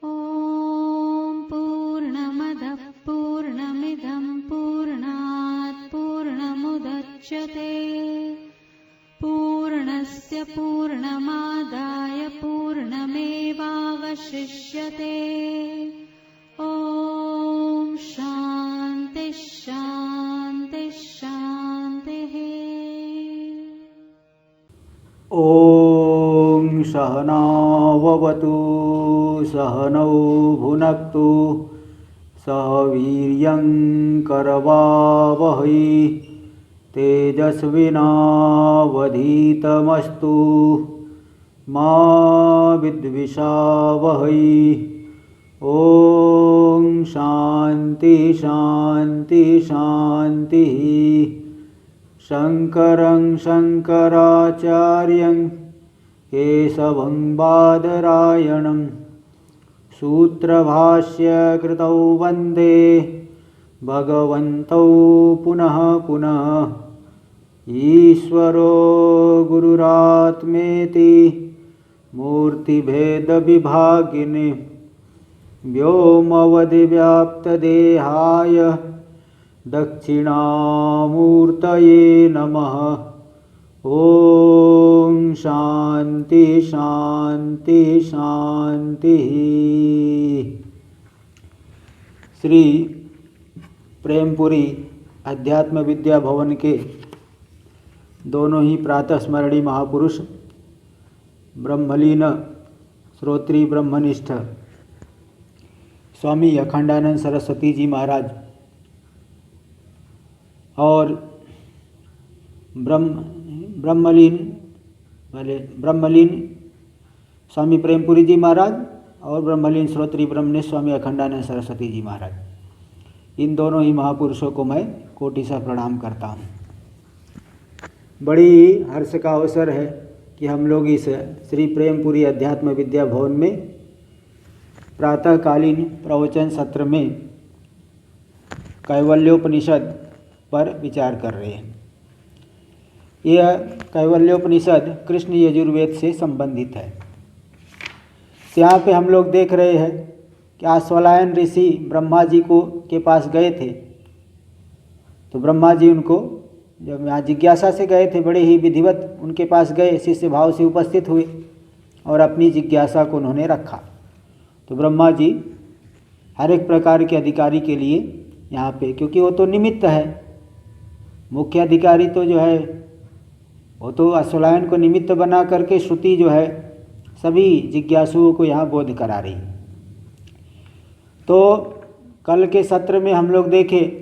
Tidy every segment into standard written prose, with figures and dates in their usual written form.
ॐ पूर्णमदः पूर्णमिदं पूर्णात् पूर्णमुदच्यते पूर्णस्य पूर्णमादाय पूर्णमेवावशिष्यते। ॐ शान्ति शान्ति शान्तिः। ॐ सहनाववतु सहनौ भुनक्तु सह वीर्यं करवावहै तेजस्विनावधीतमस्तु मा विद्विषावहै। ॐ शान्ति शान्ति शान्तिः। शङ्करं शङ्कराचार्यं केशवं बादरायणं सूत्रभाष्यकृतौ वन्दे भगवन्तौ पुनः पुनः। ईश्वरो गुरुरात्मेति मूर्तिभेदविभागिने व्योमवद्व्याप्तदेहाय दक्षिणामूर्तये नमः। ॐ शान्ति शान्ति शान्तिः। श्री प्रेमपुरी अध्यात्म विद्या भवन के दोनों ही प्रातः स्मरणीय महापुरुष ब्रह्मलीन श्रोत्री ब्रह्मनिष्ठ स्वामी अखंडानंद सरस्वती जी महाराज और ब्रह्मलीन स्वामी प्रेमपुरी जी महाराज और ब्रह्मलीन श्रोत्री ब्रह्मनिष्ठ स्वामी अखंडानंद सरस्वती जी महाराज, इन दोनों ही महापुरुषों को मैं कोटि से प्रणाम करता हूँ। बड़ी हर्ष का अवसर है कि हम लोग इस श्री प्रेमपुरी अध्यात्म विद्या भवन में प्रातःकालीन प्रवचन सत्र में कैवल्योपनिषद पर विचार कर रहे हैं। यह कैवल्योपनिषद कृष्ण यजुर्वेद से संबंधित है। यहाँ पे हम लोग देख रहे हैं कि आश्वलायन ऋषि ब्रह्मा जी को के पास गए थे, तो ब्रह्मा जी उनको जब यहाँ जिज्ञासा से गए थे, बड़े ही विधिवत उनके पास गए, शिष्य भाव से उपस्थित हुए और अपनी जिज्ञासा को उन्होंने रखा। तो ब्रह्मा जी हर एक प्रकार के अधिकारी के लिए यहाँ पे, क्योंकि वो तो निमित्त है, मुख्य अधिकारी तो जो है वो तो आश्वलायन को निमित्त बना करके श्रुति जो है सभी जिज्ञासुओं को यहाँ बोध करा रही। तो कल के सत्र में हम लोग देखे,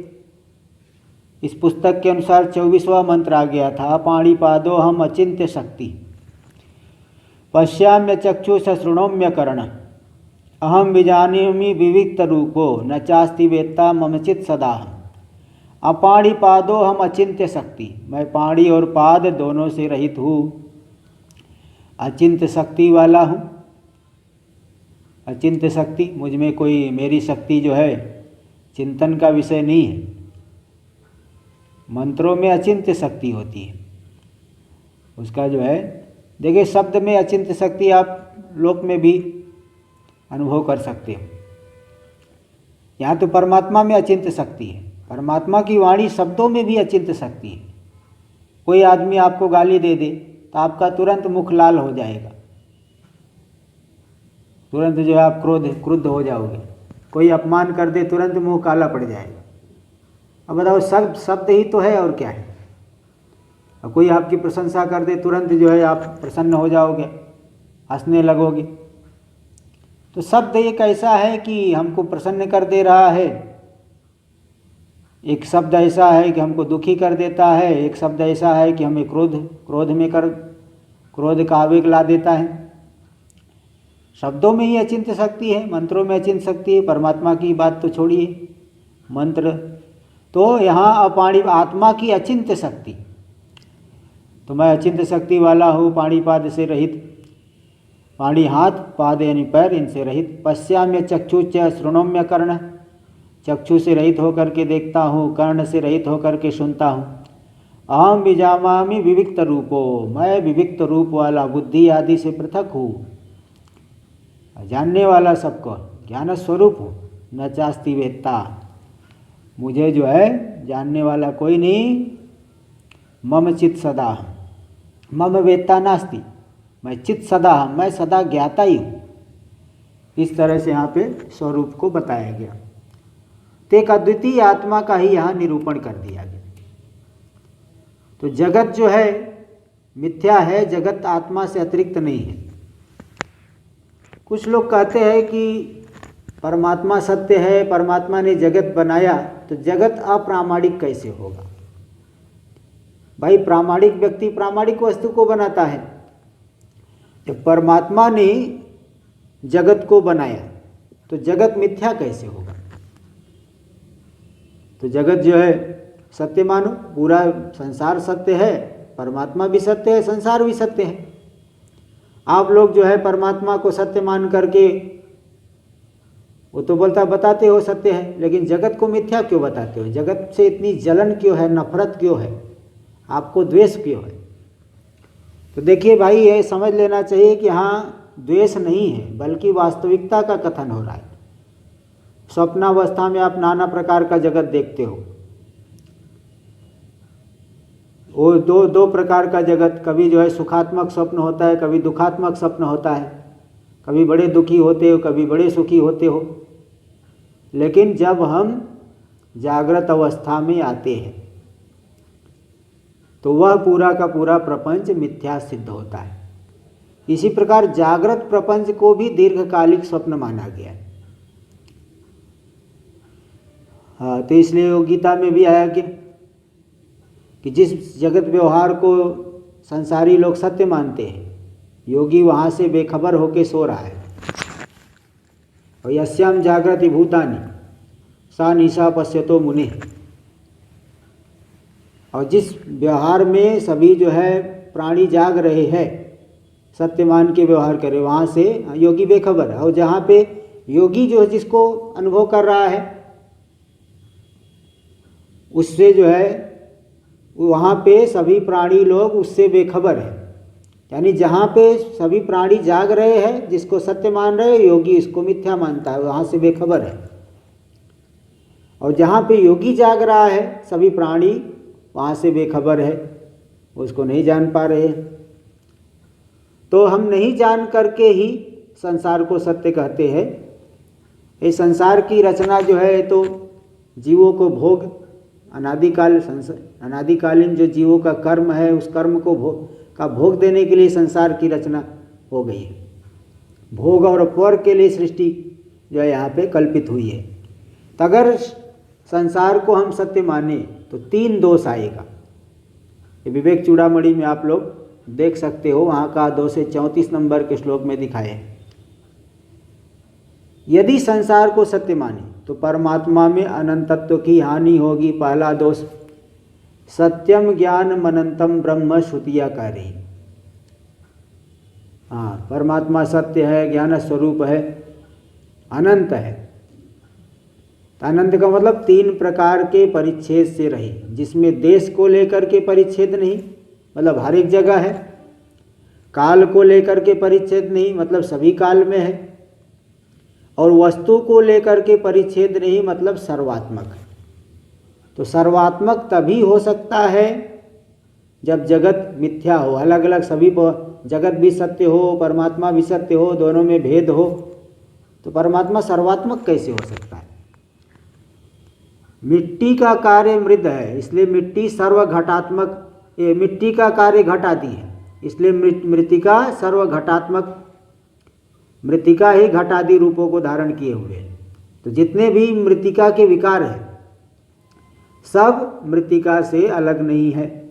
इस पुस्तक के अनुसार 24वां मंत्र आ गया था, पाणिपादो हम अचिंत्य शक्ति पश्याम्य चक्षुष शृणोम्य कर्ण अहम विजानीमि विविक्त रूपो न चास्ति वेत्ता मम चित सदाहम। अपाणिपादो हम अचिंत्य शक्ति, मैं पाणी और पाद दोनों से रहित हूँ, अचिंत्य शक्ति वाला हूँ। अचिंत्य शक्ति, मुझ में कोई मेरी शक्ति जो है चिंतन का विषय नहीं है। मंत्रों में अचिंत्य शक्ति होती है, उसका जो है देखिए शब्द में अचिंत्य शक्ति आप लोक में भी अनुभव कर सकते हो। यहाँ तो परमात्मा में अचिंत्य शक्ति है, परमात्मा की वाणी शब्दों में भी अचिंत्य शक्ति है। कोई आदमी आपको गाली दे दे तो आपका तुरंत मुख लाल हो जाएगा, तुरंत जो है आप क्रुद्ध हो जाओगे। कोई अपमान कर दे तुरंत मुंह काला पड़ जाएगा। अब बताओ, शब्द ही तो है और क्या है। और कोई आपकी प्रशंसा कर दे तुरंत जो है आप प्रसन्न हो जाओगे, हंसने लगोगे। तो शब्द एक ऐसा है कि हमको प्रसन्न कर दे रहा है, एक शब्द ऐसा है कि हमको दुखी कर देता है, एक शब्द ऐसा है कि हमें क्रोध का आवेग ला देता है। शब्दों में ही अचिंत्य शक्ति है, मंत्रों में अचिंत्य शक्ति है। परमात्मा की बात तो छोड़िए, मंत्र तो यहाँ अपाणी आत्मा की अचिंत्य शक्ति। तो मैं अचिंत्य शक्ति वाला हूँ, पाणिपाद से रहित, पाणी हाथ पाद यानी पैर, इनसे रहित। पश्याम्य चक्षुच शृणोम्य कर्ण, चक्षु से रहित होकर के देखता हूँ, कर्ण से रहित होकर के सुनता हूँ। अहम विजामामि विविक्त रूपो, मैं विविक्त रूप वाला बुद्धि आदि से पृथक हूँ। जानने वाला सबको, ज्ञान स्वरूप हूँ, न चास्ति वेत्ता, मुझे जो है जानने वाला कोई नहीं। मम चित सदा, मम वेत्ता नास्ति, मैं चित सदा, मैं सदा ज्ञाता ही हूँ। इस तरह से यहाँ पे स्वरूप को बताया गया। तो एक अद्वितीय आत्मा का ही यहाँ निरूपण कर दिया गया। तो जगत जो है मिथ्या है, जगत आत्मा से अतिरिक्त नहीं है। कुछ लोग कहते हैं कि परमात्मा सत्य है, परमात्मा ने जगत बनाया, तो जगत अप्रामाणिक कैसे होगा? भाई प्रामाणिक व्यक्ति प्रामाणिक वस्तु को बनाता है। जब परमात्मा ने जगत को बनाया तो जगत मिथ्या कैसे होगा? तो जगत जो है सत्य मानो, पूरा संसार सत्य है, परमात्मा भी सत्य है, संसार भी सत्य है। आप लोग जो है परमात्मा को सत्य मान करके वो तो बताते हो सत्य है, लेकिन जगत को मिथ्या क्यों बताते हो? जगत से इतनी जलन क्यों है, नफरत क्यों है, आपको द्वेष क्यों है? तो देखिए भाई, ये समझ लेना चाहिए कि हाँ द्वेष नहीं है, बल्कि वास्तविकता का कथन हो रहा है। स्वप्नावस्था में आप नाना प्रकार का जगत देखते हो। वो दो प्रकार का जगत, कभी जो है सुखात्मक स्वप्न होता है, कभी दुखात्मक स्वप्न होता है। कभी बड़े दुखी होते हो, कभी बड़े सुखी होते हो। लेकिन जब हम जागृत अवस्था में आते हैं तो वह पूरा का पूरा प्रपंच मिथ्या सिद्ध होता है। इसी प्रकार जागृत प्रपंच को भी दीर्घकालिक स्वप्न माना गया है। हाँ, तो इसलिए वो गीता में भी आया कि जिस जगत व्यवहार को संसारी लोग सत्य मानते हैं, योगी वहाँ से बेखबर होके सो रहा है। और यस्याम जागृति भूतानि सा निशा पश्यतो मुने। और जिस व्यवहार में सभी जो है प्राणी जाग रहे हैं, सत्यमान के व्यवहार करे, वहाँ से योगी बेखबर है। और जहाँ पे योगी जो है जिसको अनुभव कर रहा है, उससे जो है वहाँ पे सभी प्राणी लोग उससे बेखबर है। यानी जहाँ पे सभी प्राणी जाग रहे हैं, जिसको सत्य मान रहे हैं, योगी इसको मिथ्या मानता है, वहाँ से बेखबर है। और जहाँ पे योगी जाग रहा है, सभी प्राणी वहाँ से बेखबर है, उसको नहीं जान पा रहे हैं। तो हम नहीं जान करके ही संसार को सत्य कहते हैं। इस संसार की रचना जो है तो जीवों को भोग, अनादिकालीन जो जीवों का कर्म है, उस कर्म को भोग देने के लिए संसार की रचना हो गई है। भोग और उपभोग के लिए सृष्टि जो है यहाँ पे कल्पित हुई है। तो अगर संसार को हम सत्य माने तो 3 दोष आएगा। ये विवेक चूड़ामणि में आप लोग देख सकते हो, वहाँ का 2 से 34 नंबर के श्लोक में दिखाए हैं। यदि संसार को सत्य माने तो परमात्मा में अनंतत्व की हानि होगी। पहला दोष, सत्यम ज्ञान मनंतम ब्रह्म श्रुतिया कह रही। हाँ, परमात्मा सत्य है, ज्ञान स्वरूप है, अनंत है। अनंत का मतलब 3 प्रकार के परिच्छेद से रहे, जिसमें देश को लेकर के परिच्छेद नहीं, मतलब हर एक जगह है। काल को लेकर के परिच्छेद नहीं, मतलब सभी काल में है। और वस्तु को लेकर के परिच्छेद नहीं, मतलब सर्वात्मक है। तो सर्वात्मक तभी हो सकता है जब जगत मिथ्या हो, अलग अलग सभी जगत भी सत्य हो, परमात्मा भी सत्य हो, दोनों में भेद हो। तो परमात्मा सर्वात्मक कैसे हो सकता है? मिट्टी का कार्य मृद है, इसलिए मिट्टी सर्वघटात्मक, मिट्टी का कार्य घट आदि है, इसलिए मृत्तिका सर्वघटात्मक, मृत्तिका ही घट आदि रूपों को धारण किए हुए हैं। तो जितने भी मृत्तिका के विकार हैं, सब मृत्तिका से अलग नहीं है।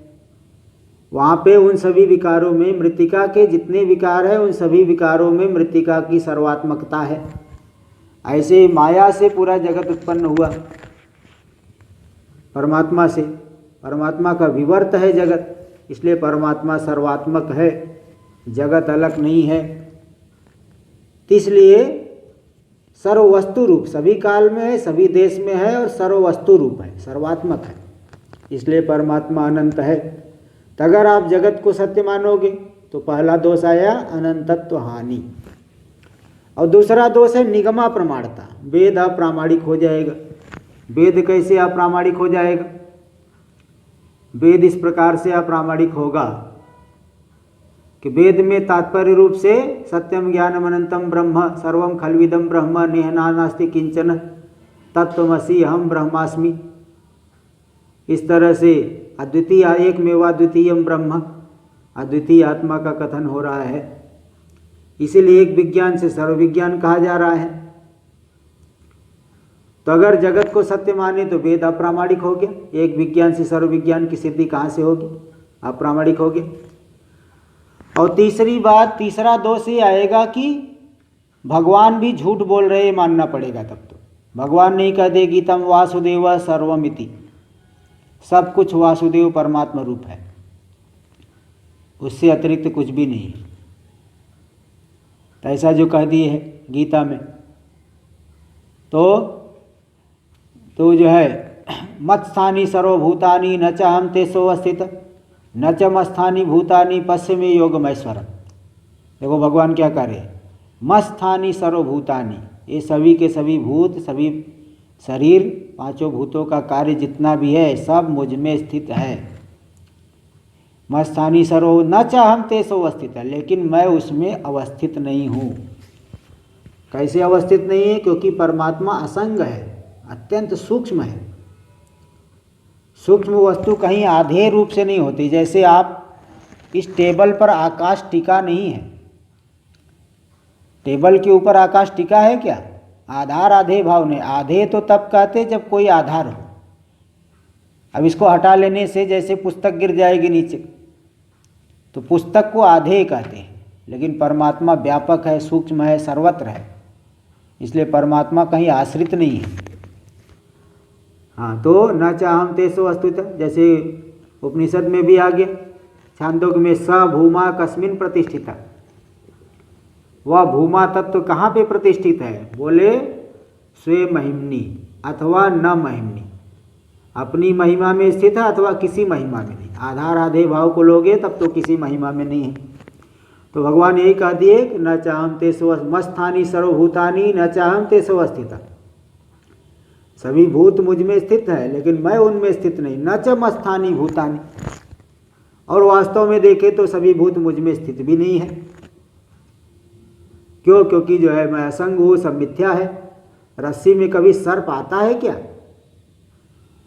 वहाँ पे उन सभी विकारों में, मृत्तिका के जितने विकार हैं, उन सभी विकारों में मृत्तिका की सर्वात्मकता है। ऐसे माया से पूरा जगत उत्पन्न हुआ, परमात्मा से। परमात्मा का विवर्त है जगत, इसलिए परमात्मा सर्वात्मक है, जगत अलग नहीं है। इसलिए सर्ववस्तु रूप, सभी काल में है, सभी देश में है, और सर्ववस्तु रूप है, सर्वात्मक है, इसलिए परमात्मा अनंत है। तो अगर आप जगत को सत्य मानोगे तो पहला दोष आया अनंतत्व हानि। और दूसरा दोष है निगमा प्रमाणता, वेद अप्रामाणिक हो जाएगा। वेद कैसे अप्रामाणिक हो जाएगा? वेद इस प्रकार से अप्रामाणिक होगा कि वेद में तात्पर्य रूप से सत्यम ज्ञानम अनंतम ब्रह्म सर्वम खल्विदम ब्रह्म नेहना नास्ति किंचन तत्त्वमसि अहम ब्रह्मास्मि, इस तरह से अद्वितीय एकमेवाद्वितीयम ब्रह्म अद्वितीय आत्मा का कथन हो रहा है। इसीलिए एक विज्ञान से सर्वविज्ञान कहा जा रहा है। तो अगर जगत को सत्य माने तो वेद अप्रामाणिक हो गया। एक विज्ञान से सर्वविज्ञान की सिद्धि कहाँ से होगी? अप्रामाणिक हो गया। और तीसरी बात, तीसरा दोष ये आएगा कि भगवान भी झूठ बोल रहे मानना पड़ेगा। तब तो भगवान नहीं कह दे गीतम वासुदेव सर्वमिति, सब कुछ वासुदेव परमात्मा रूप है, उससे अतिरिक्त कुछ भी नहीं है। तो ऐसा जो कह दिए है गीता में, तो जो है मत्स्थानी सर्वभूतानि न च अहं तेषु अवस्थित न च मत्स्थानी भूतानि पश्चिमे योगमैश्वरम। देखो भगवान क्या कह रहे हैं, मत्स्थानी सर्वभूतानि, ये सभी के सभी भूत, सभी शरीर, पांचों भूतों का कार्य जितना भी है सब मुझ में स्थित है। मत्स्थानी सर्व न च अहं तेषु अवस्थित है, लेकिन मैं उसमें अवस्थित नहीं हूँ। कैसे अवस्थित नहीं है? क्योंकि परमात्मा असंग है, अत्यंत सूक्ष्म है। सूक्ष्म वस्तु कहीं आधे रूप से नहीं होती। जैसे आप इस टेबल पर आकाश टिका नहीं है, टेबल के ऊपर आकाश टिका है क्या? आधार आधे भाव ने, आधे तो तब कहते जब कोई आधार हो। अब इसको हटा लेने से जैसे पुस्तक गिर जाएगी नीचे, तो पुस्तक को आधे कहते हैं। लेकिन परमात्मा व्यापक है, सूक्ष्म है, सर्वत्र है, इसलिए परमात्मा कहीं आश्रित नहीं है। हाँ, तो न चाहम तेसो अस्तुतः, जैसे उपनिषद में भी आ गया छांदोग्य में, स भूमा कस्मिन प्रतिष्ठिता, वह भूमा तत्व कहाँ पे प्रतिष्ठित है? बोले स्वे महिमनी अथवा न महिमनी, अपनी महिमा में स्थित है अथवा किसी महिमा में नहीं। आधार आधे भाव को लोगे तब तो किसी महिमा में नहीं है। तो भगवान यही कह दिए कि न चाहम तेषु मत्स्थानी सर्वभूतानि न चाहम तेषु अवस्थिता, सभी भूत मुझ में स्थित है लेकिन मैं उनमें स्थित नहीं। न च मत्स्थानी भूतानि, और वास्तव में देखे तो सभी भूत मुझ में स्थित भी नहीं है। क्यों? क्योंकि जो है मैं असंग हूँ, सब मिथ्या है। रस्सी में कभी सर्प आता है क्या?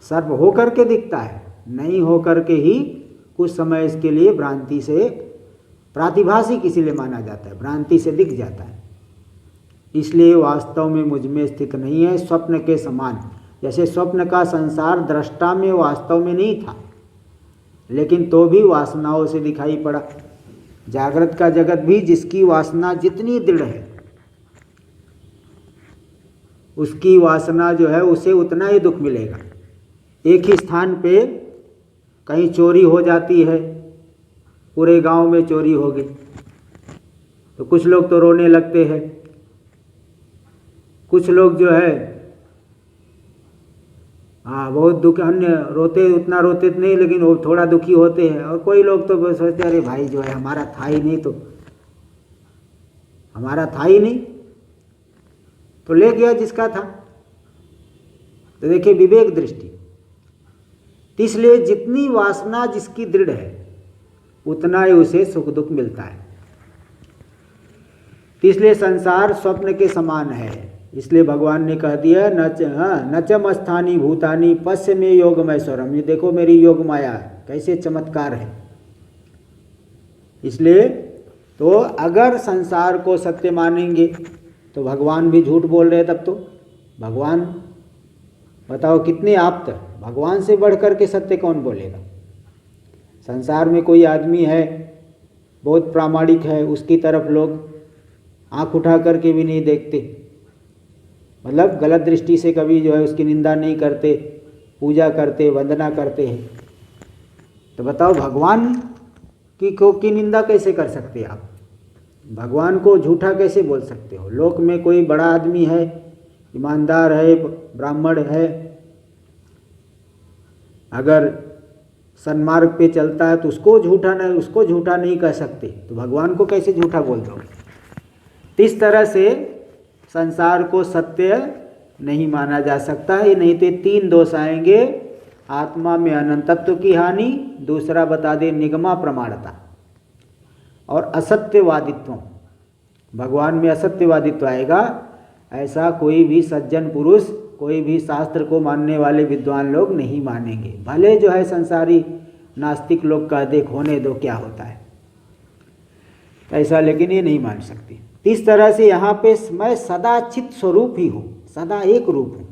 सर्प हो करके दिखता है? नहीं, हो करके ही कुछ समय इसके लिए भ्रांति से, प्रातिभासिक इसीलिए माना जाता है, भ्रांति से दिख जाता है। इसलिए वास्तव में मुझ में स्थित नहीं है, स्वप्न के समान। जैसे स्वप्न का संसार दृष्टा में वास्तव में नहीं था, लेकिन तो भी वासनाओं से दिखाई पड़ा। जागृत का जगत भी जिसकी वासना जितनी दृढ़ है, उसकी वासना जो है उसे उतना ही दुख मिलेगा। एक ही स्थान पे कहीं चोरी हो जाती है, पूरे गांव में चोरी हो गई, तो कुछ लोग तो रोने लगते हैं, कुछ लोग जो है हाँ बहुत दुख, अन्य रोते, उतना रोते नहीं लेकिन वो थोड़ा दुखी होते हैं। और कोई लोग तो सोचते अरे भाई जो है हमारा था ही नहीं, तो हमारा था ही नहीं तो ले गया जिसका था। तो देखिए विवेक दृष्टि। इसलिए जितनी वासना जिसकी दृढ़ है उतना ही उसे सुख दुख मिलता है। इसलिए संसार स्वप्न के समान है। इसलिए भगवान ने कह दिया न च मत्स्थानी भूतानि पश्य में योगमैश्वरम, ये देखो मेरी योग माया कैसे चमत्कार है। इसलिए तो अगर संसार को सत्य मानेंगे तो भगवान भी झूठ बोल रहे, तब तो भगवान बताओ कितने आप्त, भगवान से बढ़ कर के सत्य कौन बोलेगा? संसार में कोई आदमी है बहुत प्रामाणिक है, उसकी तरफ लोग आंख उठा करके भी नहीं देखते, मतलब गलत दृष्टि से कभी जो है उसकी निंदा नहीं करते, पूजा करते, वंदना करते हैं। तो बताओ भगवान की निंदा कैसे कर सकते आप? भगवान को झूठा कैसे बोल सकते हो? लोक में कोई बड़ा आदमी है, ईमानदार है, ब्राह्मण है, अगर सन्मार्ग पे चलता है तो उसको झूठा नहीं कह सकते, तो भगवान को कैसे झूठा बोल दोगे? इस तरह से संसार को सत्य नहीं माना जा सकता है, नहीं तो 3 दोष आएंगे। आत्मा में अनंतत्व की हानि, दूसरा बता दे निगमा प्रमाणता, और असत्यवादित्व, भगवान में असत्यवादित्व आएगा। ऐसा कोई भी सज्जन पुरुष, कोई भी शास्त्र को मानने वाले विद्वान लोग नहीं मानेंगे। भले जो है संसारी नास्तिक लोग कह दे होने दो क्या होता है, ऐसा लेकिन ये नहीं मान सकती। इस तरह से यहाँ पे मैं सदा चित स्वरूप ही हूँ, सदा एक रूप हूँ,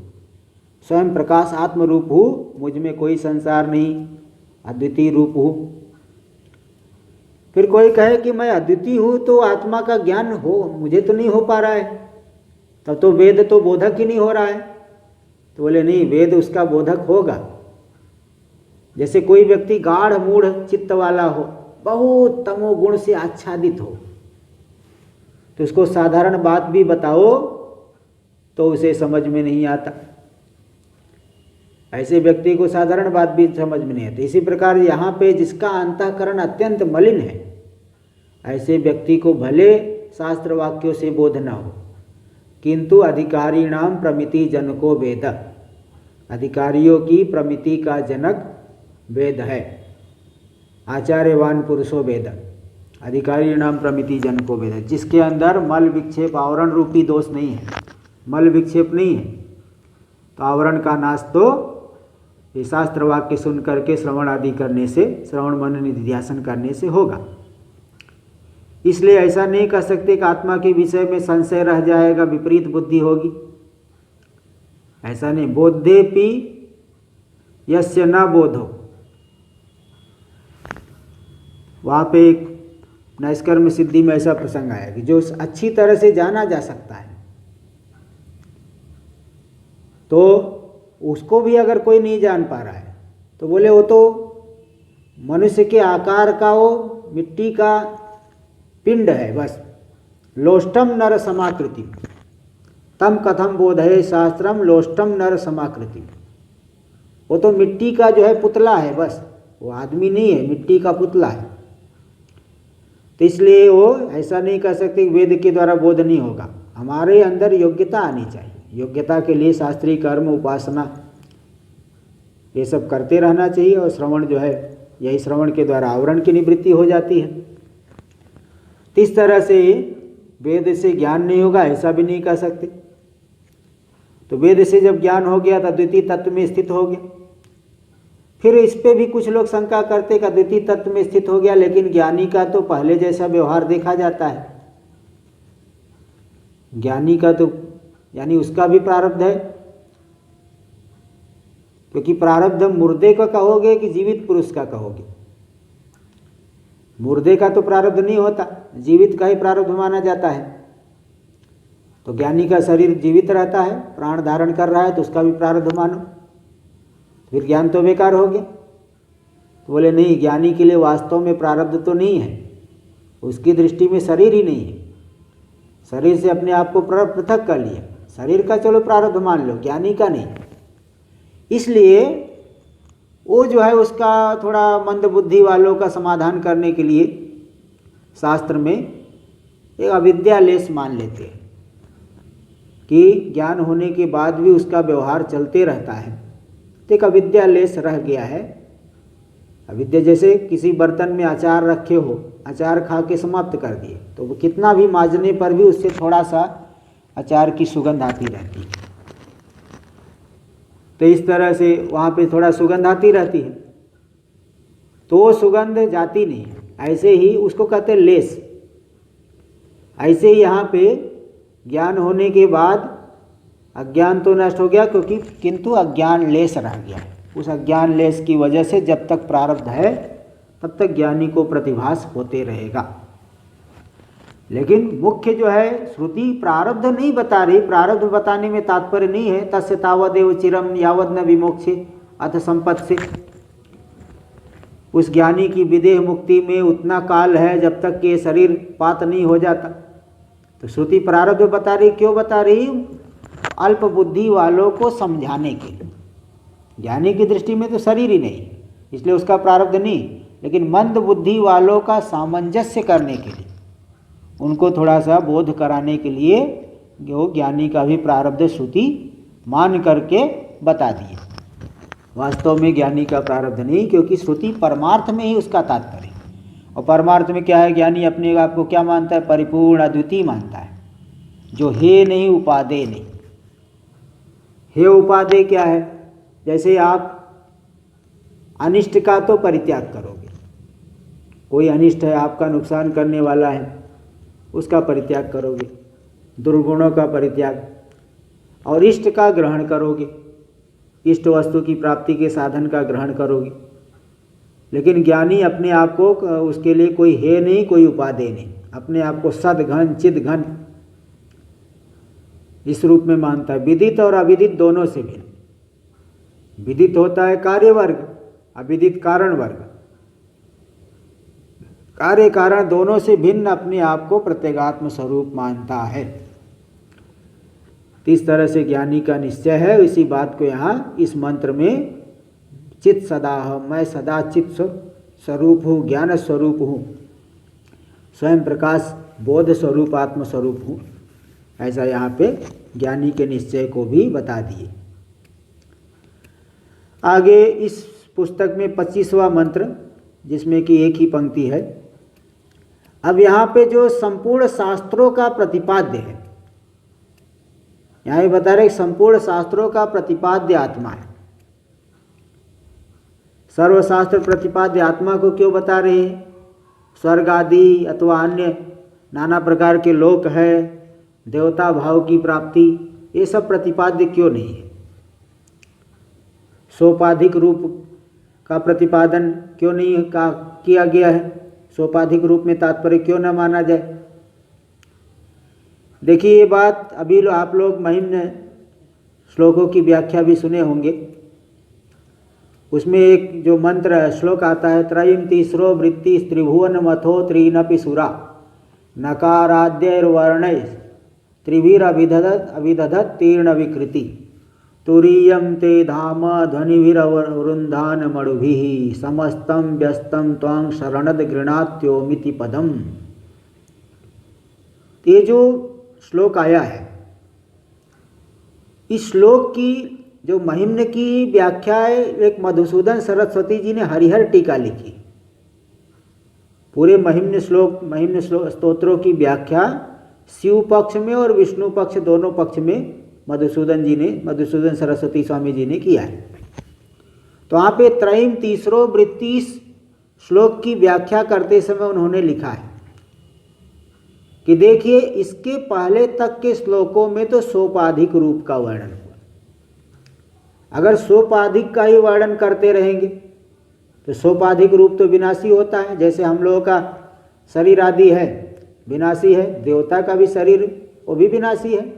स्वयं प्रकाश आत्म रूप हूँ, मुझ में कोई संसार नहीं, अद्वितीय रूप हूँ। फिर कोई कहे कि मैं अद्वितीय हूँ तो आत्मा का ज्ञान हो, मुझे तो नहीं हो पा रहा है, तब तो वेद तो बोधक ही नहीं हो रहा है। तो बोले नहीं, वेद उसका बोधक होगा। जैसे कोई व्यक्ति गाढ़ मूढ़ चित्त वाला हो, बहुत तमोगुण से आच्छादित हो, तो उसको साधारण बात भी बताओ तो उसे समझ में नहीं आता। ऐसे व्यक्ति को साधारण बात भी समझ में नहीं आती। इसी प्रकार यहाँ पे जिसका अंतःकरण अत्यंत मलिन है, ऐसे व्यक्ति को भले शास्त्र वाक्यों से बोध न हो, किंतु अधिकारीणाम प्रमिति जनको वेद, अधिकारियों की प्रमिति का जनक वेद है। आचार्यवान पुरुषो वेद, अधिकारीणाम प्रमिति जनको वेद। जिसके अंदर मल विक्षेप आवरण रूपी दोष नहीं है, मल विक्षेप नहीं है, तो आवरण का नाश तो ये शास्त्र वाक्य सुन करके श्रवण आदि करने से, श्रवण मनन निधिध्यासन करने से होगा। इसलिए ऐसा नहीं कह सकते कि आत्मा के विषय में संशय रह जाएगा, विपरीत बुद्धि होगी, ऐसा नहीं। बोधेपि यस्य न बोधो, वहाँ पे एक नैष्कर्म सिद्धि में ऐसा प्रसंग आया कि जो अच्छी तरह से जाना जा सकता है, तो उसको भी अगर कोई नहीं जान पा रहा है, तो बोले वो तो मनुष्य के आकार का वो मिट्टी का पिंड है बस। लोष्टम नर समाकृति तम कथम बोधये शास्त्रम लोष्टम नर समाकृति। वो तो मिट्टी का जो है पुतला है बस, वो आदमी नहीं है, मिट्टी का पुतला है। तो इसलिए वो ऐसा नहीं कह सकते वेद के द्वारा बोध नहीं होगा। हमारे अंदर योग्यता आनी चाहिए, योग्यता के लिए शास्त्रीय कर्म उपासना ये सब करते रहना चाहिए, और श्रवण जो है, यही श्रवण के द्वारा आवरण की निवृत्ति हो जाती है। इस तरह से वेद से ज्ञान नहीं होगा ऐसा भी नहीं कह सकते। तो वेद से जब ज्ञान हो गया तो अद्वितीय तत्व में स्थित हो गया। फिर इस पे भी कुछ लोग शंका करते कि अद्वितीय तत्व में स्थित हो गया, लेकिन ज्ञानी का तो पहले जैसा व्यवहार देखा जाता है। ज्ञानी का तो यानी उसका भी प्रारब्ध है, क्योंकि प्रारब्ध मुर्दे का कहोगे कि जीवित पुरुष का कहोगे। मुर्दे का तो प्रारब्ध नहीं होता, जीवित का ही प्रारब्ध माना जाता है। तो ज्ञानी का शरीर जीवित रहता है, प्राण धारण कर रहा है, तो उसका भी प्रारब्ध मानो, फिर ज्ञान तो बेकार हो गया। तो बोले नहीं, ज्ञानी के लिए वास्तव में प्रारब्ध तो नहीं है, उसकी दृष्टि में शरीर ही नहीं है, शरीर से अपने आप को पृथक कर लिया, शरीर का चलो प्रारब्ध मान लो, ज्ञानी का नहीं। इसलिए वो जो है उसका थोड़ा मंद बुद्धि वालों का समाधान करने के लिए शास्त्र में एक अविद्या लेश मान लेते हैं कि ज्ञान होने के बाद भी उसका व्यवहार चलते रहता है, तो एक अविद्या लेश रह गया है। अविद्या जैसे किसी बर्तन में अचार रखे हो, अचार खा के समाप्त कर दिए, तो वो कितना भी मांजने पर भी उससे थोड़ा सा अचार की सुगंध आती रहती है। तो इस तरह से वहाँ पे थोड़ा सुगंध आती रहती है, तो वो सुगंध जाती नहीं है। ऐसे ही उसको कहते हैं लेस। ऐसे ही यहाँ पे ज्ञान होने के बाद अज्ञान तो नष्ट हो गया, क्योंकि किंतु अज्ञान लेस रह गया। उस अज्ञान लेस की वजह से जब तक प्रारब्ध है तब तक ज्ञानी को प्रतिभास होते रहेगा। लेकिन मुख्य जो है श्रुति प्रारब्ध नहीं बता रही, प्रारब्ध बताने में तात्पर्य नहीं है। तस्य तावदेव चिरम यावद न विमोक्षे अथ संपत्ति। उस ज्ञानी की विदेह मुक्ति में उतना काल है जब तक कि शरीर पात नहीं हो जाता। तो श्रुति प्रारब्ध बता रही, क्यों बता रही? अल्प बुद्धि वालों को समझाने के लिए। ज्ञानी की दृष्टि में तो शरीर ही नहीं, इसलिए उसका प्रारब्ध नहीं, लेकिन मंद बुद्धि वालों का सामंजस्य करने के लिए, उनको थोड़ा सा बोध कराने के लिए वो ज्ञानी का भी प्रारब्ध श्रुति मान करके बता दिए। वास्तव में ज्ञानी का प्रारब्ध नहीं, क्योंकि श्रुति परमार्थ में ही उसका तात्पर्य। और परमार्थ में क्या है, ज्ञानी अपने आप को क्या मानता है, परिपूर्ण अद्वितीय मानता है, जो हे नहीं उपादेय नहीं। हे उपादेय क्या है, जैसे आप अनिष्ट का तो परित्याग करोगे, कोई अनिष्ट है आपका नुकसान करने वाला है उसका परित्याग करोगे, दुर्गुणों का परित्याग, और इष्ट का ग्रहण करोगे, इष्ट वस्तु की प्राप्ति के साधन का ग्रहण करोगे। लेकिन ज्ञानी अपने आप को उसके लिए कोई है नहीं, कोई उपादेय नहीं, अपने आप को सदघन चिद घन इस रूप में मानता है। विदित और अविदित दोनों से भिन्न। विदित होता है कार्य वर्ग, अविदित कारण वर्ग। कार्य कारण दोनों से भिन्न अपने आप को प्रत्यगात्म स्वरूप मानता है। इस तरह से ज्ञानी का निश्चय है। इसी बात को यहाँ इस मंत्र में चित सदा, मैं सदा चित स्वरूप हूँ, ज्ञान स्वरूप हूँ, स्वयं प्रकाश बोध स्वरूप आत्म स्वरूप हूँ, ऐसा यहाँ पे ज्ञानी के निश्चय को भी बता दिए। आगे इस पुस्तक में 25वां मंत्र, जिसमें कि एक ही पंक्ति है। अब यहाँ पे जो संपूर्ण शास्त्रों का प्रतिपाद्य है, यहाँ ये बता रहे संपूर्ण शास्त्रों का प्रतिपाद्य आत्मा है। सर्वशास्त्र प्रतिपाद्य आत्मा को क्यों बता रहे हैं? स्वर्ग आदि अथवा अन्य नाना प्रकार के लोक है, देवता भाव की प्राप्ति, ये सब प्रतिपाद्य क्यों नहीं है? सोपाधिक रूप का प्रतिपादन क्यों नहीं किया गया है? सोपाधिक रूप में तात्पर्य क्यों न माना जाए? देखिए, ये बात अभी आप लोग महिम्न श्लोकों की व्याख्या भी सुने होंगे। उसमें एक जो मंत्र श्लोक आता है, त्रयीम तीसरो वृत्ति त्रिभुवन मथो त्रीनपि सुरा नकाराद्यैर्वर्णै त्रिभिरभिदधत् तीर्ण विकृति तुरीयं ते धाम ध्वनिभिरवरुन्धान मणुभिः समस्तं व्यस्तं त्वां शरणद गृणात्योमिति पदम। ये जो श्लोक आया है, इस श्लोक की जो महिम्न की व्याख्या है, एक मधुसूदन सरस्वती जी ने हरिहर टीका लिखी। पूरे महिम्न स्तोत्रों की व्याख्या शिव पक्ष में और विष्णु पक्ष दोनों पक्ष में मधुसूदन सरस्वती स्वामी जी ने किया है। तो वहाँ पे त्रयीम तीसरो वृत्ति श्लोक की व्याख्या करते समय उन्होंने लिखा है कि देखिए, इसके पहले तक के श्लोकों में तो सोपाधिक रूप का वर्णन हुआ। अगर सोपाधिक का ही वर्णन करते रहेंगे तो सोपाधिक रूप तो विनाशी होता है। जैसे हम लोगों का शरीर आदि है, विनाशी है, देवता का भी शरीर वो भी विनाशी है।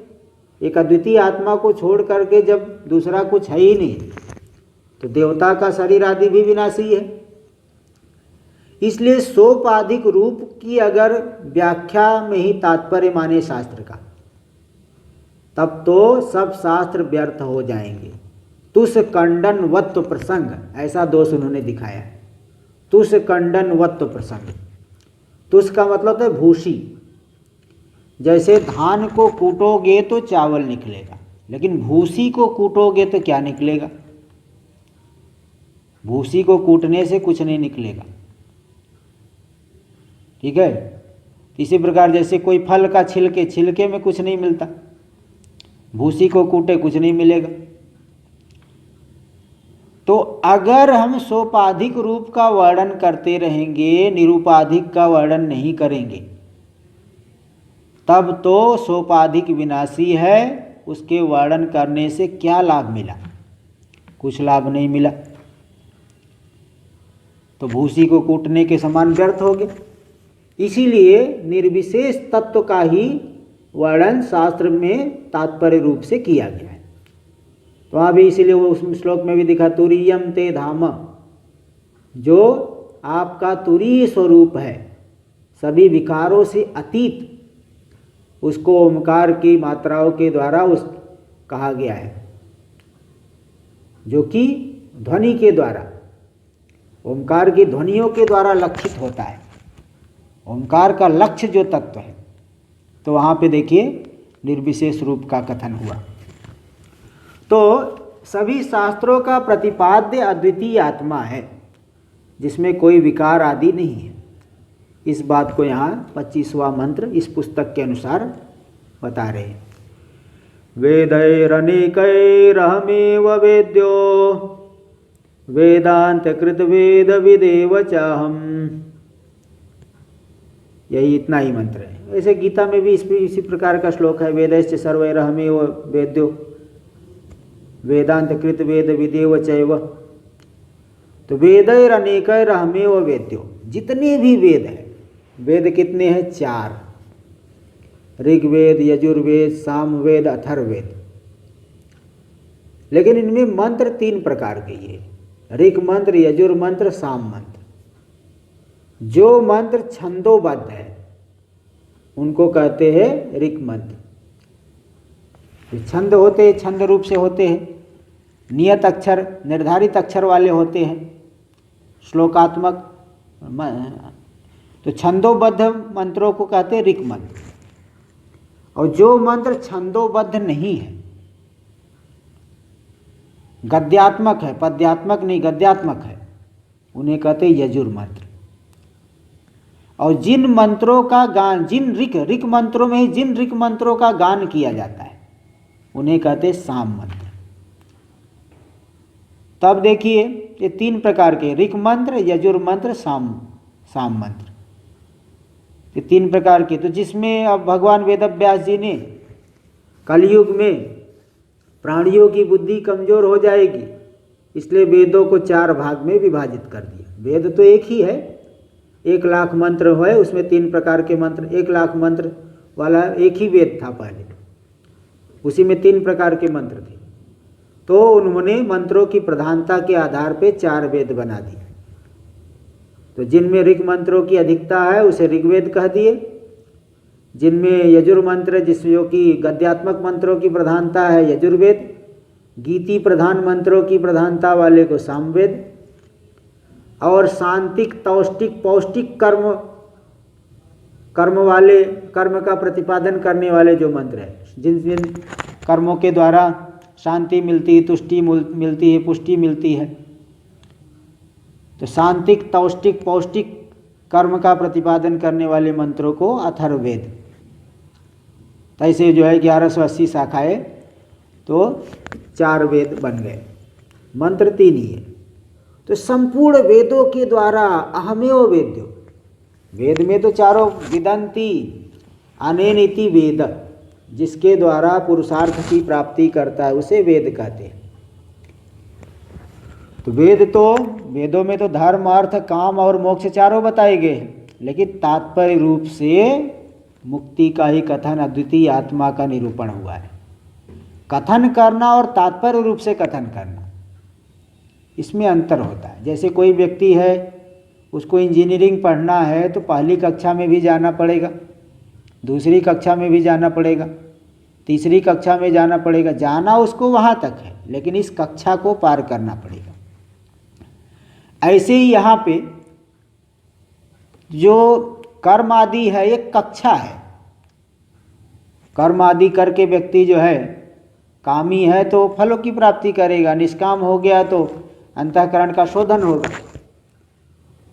एक अद्वितीय आत्मा को छोड़ करके जब दूसरा कुछ है ही नहीं, तो देवता का शरीर आदि भी विनाशी है। इसलिए सोपाधिक रूप की अगर व्याख्या में ही तात्पर्य माने शास्त्र का, तब तो सब शास्त्र व्यर्थ हो जाएंगे। तुस खंडन वत्व प्रसंग, ऐसा दोष उन्होंने दिखाया है। तुस खंडन वत्व प्रसंग, तुस का मतलब है भूसी। जैसे धान को कूटोगे तो चावल निकलेगा, लेकिन भूसी को कूटोगे तो क्या निकलेगा? भूसी को कूटने से कुछ नहीं निकलेगा। ठीक है। इसी प्रकार जैसे कोई फल का छिलके में कुछ नहीं मिलता, भूसी को कूटे कुछ नहीं मिलेगा। तो अगर हम सोपाधिक रूप का वर्णन करते रहेंगे, निरूपाधिक का वर्णन नहीं करेंगे, तब तो सोपाधिक विनाशी है। उसके वर्णन करने से क्या लाभ मिला? कुछ लाभ नहीं मिला। तो भूसी को कूटने के समान व्यर्थ हो गया। इसीलिए निर्विशेष तत्व का ही वर्णन शास्त्र में तात्पर्य रूप से किया गया है। तो वहाँ भी इसीलिए वो उस श्लोक में भी दिखा, तुरीयम ते धाम, जो आपका तुरीय स्वरूप है, सभी विकारों से अतीत, उसको ओमकार की मात्राओं के द्वारा कहा गया है, जो कि ध्वनि के द्वारा, ओमकार की ध्वनियों के द्वारा लक्षित होता है। ओमकार का लक्ष्य जो तत्व है, तो वहाँ पे देखिए निर्विशेष रूप का कथन हुआ। तो सभी शास्त्रों का प्रतिपाद्य अद्वितीय आत्मा है जिसमें कोई विकार आदि नहीं है। इस बात को यहाँ 25वां मंत्र इस पुस्तक के अनुसार बता रहे हैं। वेदैरनेकैरहमेव वेद्यो वेदांतकृत वेद विदेव चाहम। यही इतना ही मंत्र है। ऐसे गीता में भी इसी प्रकार का श्लोक है, वेदैश्च सर्वैरहमेव वेद्यो वेदांतकृत वेद विदेव चैव। तो वेदैरनेकैरहमेव वेद्यो, जितने भी वेद हैं, वेद कितने हैं? 4, ऋग्वेद, यजुर्वेद, सामवेद, अथर्ववेद। लेकिन इनमें मंत्र 3 प्रकार के ही है, ऋग मंत्र, यजुर मंत्र, साम मंत्र। जो मंत्र छंदोबद्ध है उनको कहते हैं ऋग मंत्र। छंद होते हैं, छंद रूप से होते हैं, नियत अक्षर, निर्धारित अक्षर वाले होते हैं, श्लोकात्मक। तो छंदोबद्ध मंत्रों को कहते हैं ऋग मंत्र। और जो मंत्र छंदोबद्ध नहीं है, गद्यात्मक है, पद्यात्मक नहीं, गद्यात्मक है, उन्हें कहते हैं यजुर मंत्र। और जिन मंत्रों का गान, जिन ऋग मंत्रों में जिन ऋग मंत्रों का गान किया जाता है उन्हें कहते हैं साम मंत्र। तब देखिए ये 3 प्रकार के, ऋग मंत्र, यजुर मंत्र, साम मंत्र, ये 3 प्रकार के। तो जिसमें अब भगवान वेदव्यास जी ने कलयुग में प्राणियों की बुद्धि कमजोर हो जाएगी, इसलिए वेदों को 4 भाग में विभाजित कर दिया। वेद तो एक ही है, 1,00,000 मंत्र है, उसमें 3 प्रकार के मंत्र, 1,00,000 मंत्र वाला एक ही वेद था पहले, उसी में 3 प्रकार के मंत्र थे। तो उन्होंने मंत्रों की प्रधानता के आधार पे 4 वेद बना दिए। तो जिनमें ऋग मंत्रों की अधिकता है उसे ऋग्वेद कह दिए, जिनमें यजुर मंत्र, जो कि गद्यात्मक मंत्रों की प्रधानता है, यजुर्वेद, गीति प्रधान मंत्रों की प्रधानता वाले को सामवेद, और शांतिक, तौष्टिक, पौष्टिक कर्म वाले, कर्म का प्रतिपादन करने वाले जो मंत्र है, जिन जिन कर्मों के द्वारा शांति मिलती है, तुष्टि मिलती है, पुष्टि मिलती है, तो शांतिक, तौष्टिक, पौष्टिक कर्म का प्रतिपादन करने वाले मंत्रों को अथर्ववेद। ऐसे जो है 1180 शाखाएं, तो 4 वेद बन गए, मंत्र 3 ही है। तो संपूर्ण वेदों के द्वारा अहमेव वेद्यो, वेद में तो 4 विदन्ति अनेन इति वेद, जिसके द्वारा पुरुषार्थ की प्राप्ति करता है उसे वेद कहते हैं। तो वेदों में तो धर्म, अर्थ, काम और मोक्ष 4 बताए गए हैं, लेकिन तात्पर्य रूप से मुक्ति का ही कथन, अद्वितीय आत्मा का निरूपण हुआ है। कथन करना और तात्पर्य रूप से कथन करना, इसमें अंतर होता है। जैसे कोई व्यक्ति है, उसको इंजीनियरिंग पढ़ना है तो पहली कक्षा में भी जाना पड़ेगा, दूसरी कक्षा में भी जाना पड़ेगा, तीसरी कक्षा में जाना पड़ेगा। जाना उसको वहाँ तक है, लेकिन इस कक्षा को पार करना पड़ेगा। ऐसे ही यहाँ पे जो कर्म आदि है, एक कक्षा है। कर्म आदि करके व्यक्ति जो है कामी है तो फलों की प्राप्ति करेगा, निष्काम हो गया तो अंतःकरण का शोधन होगा।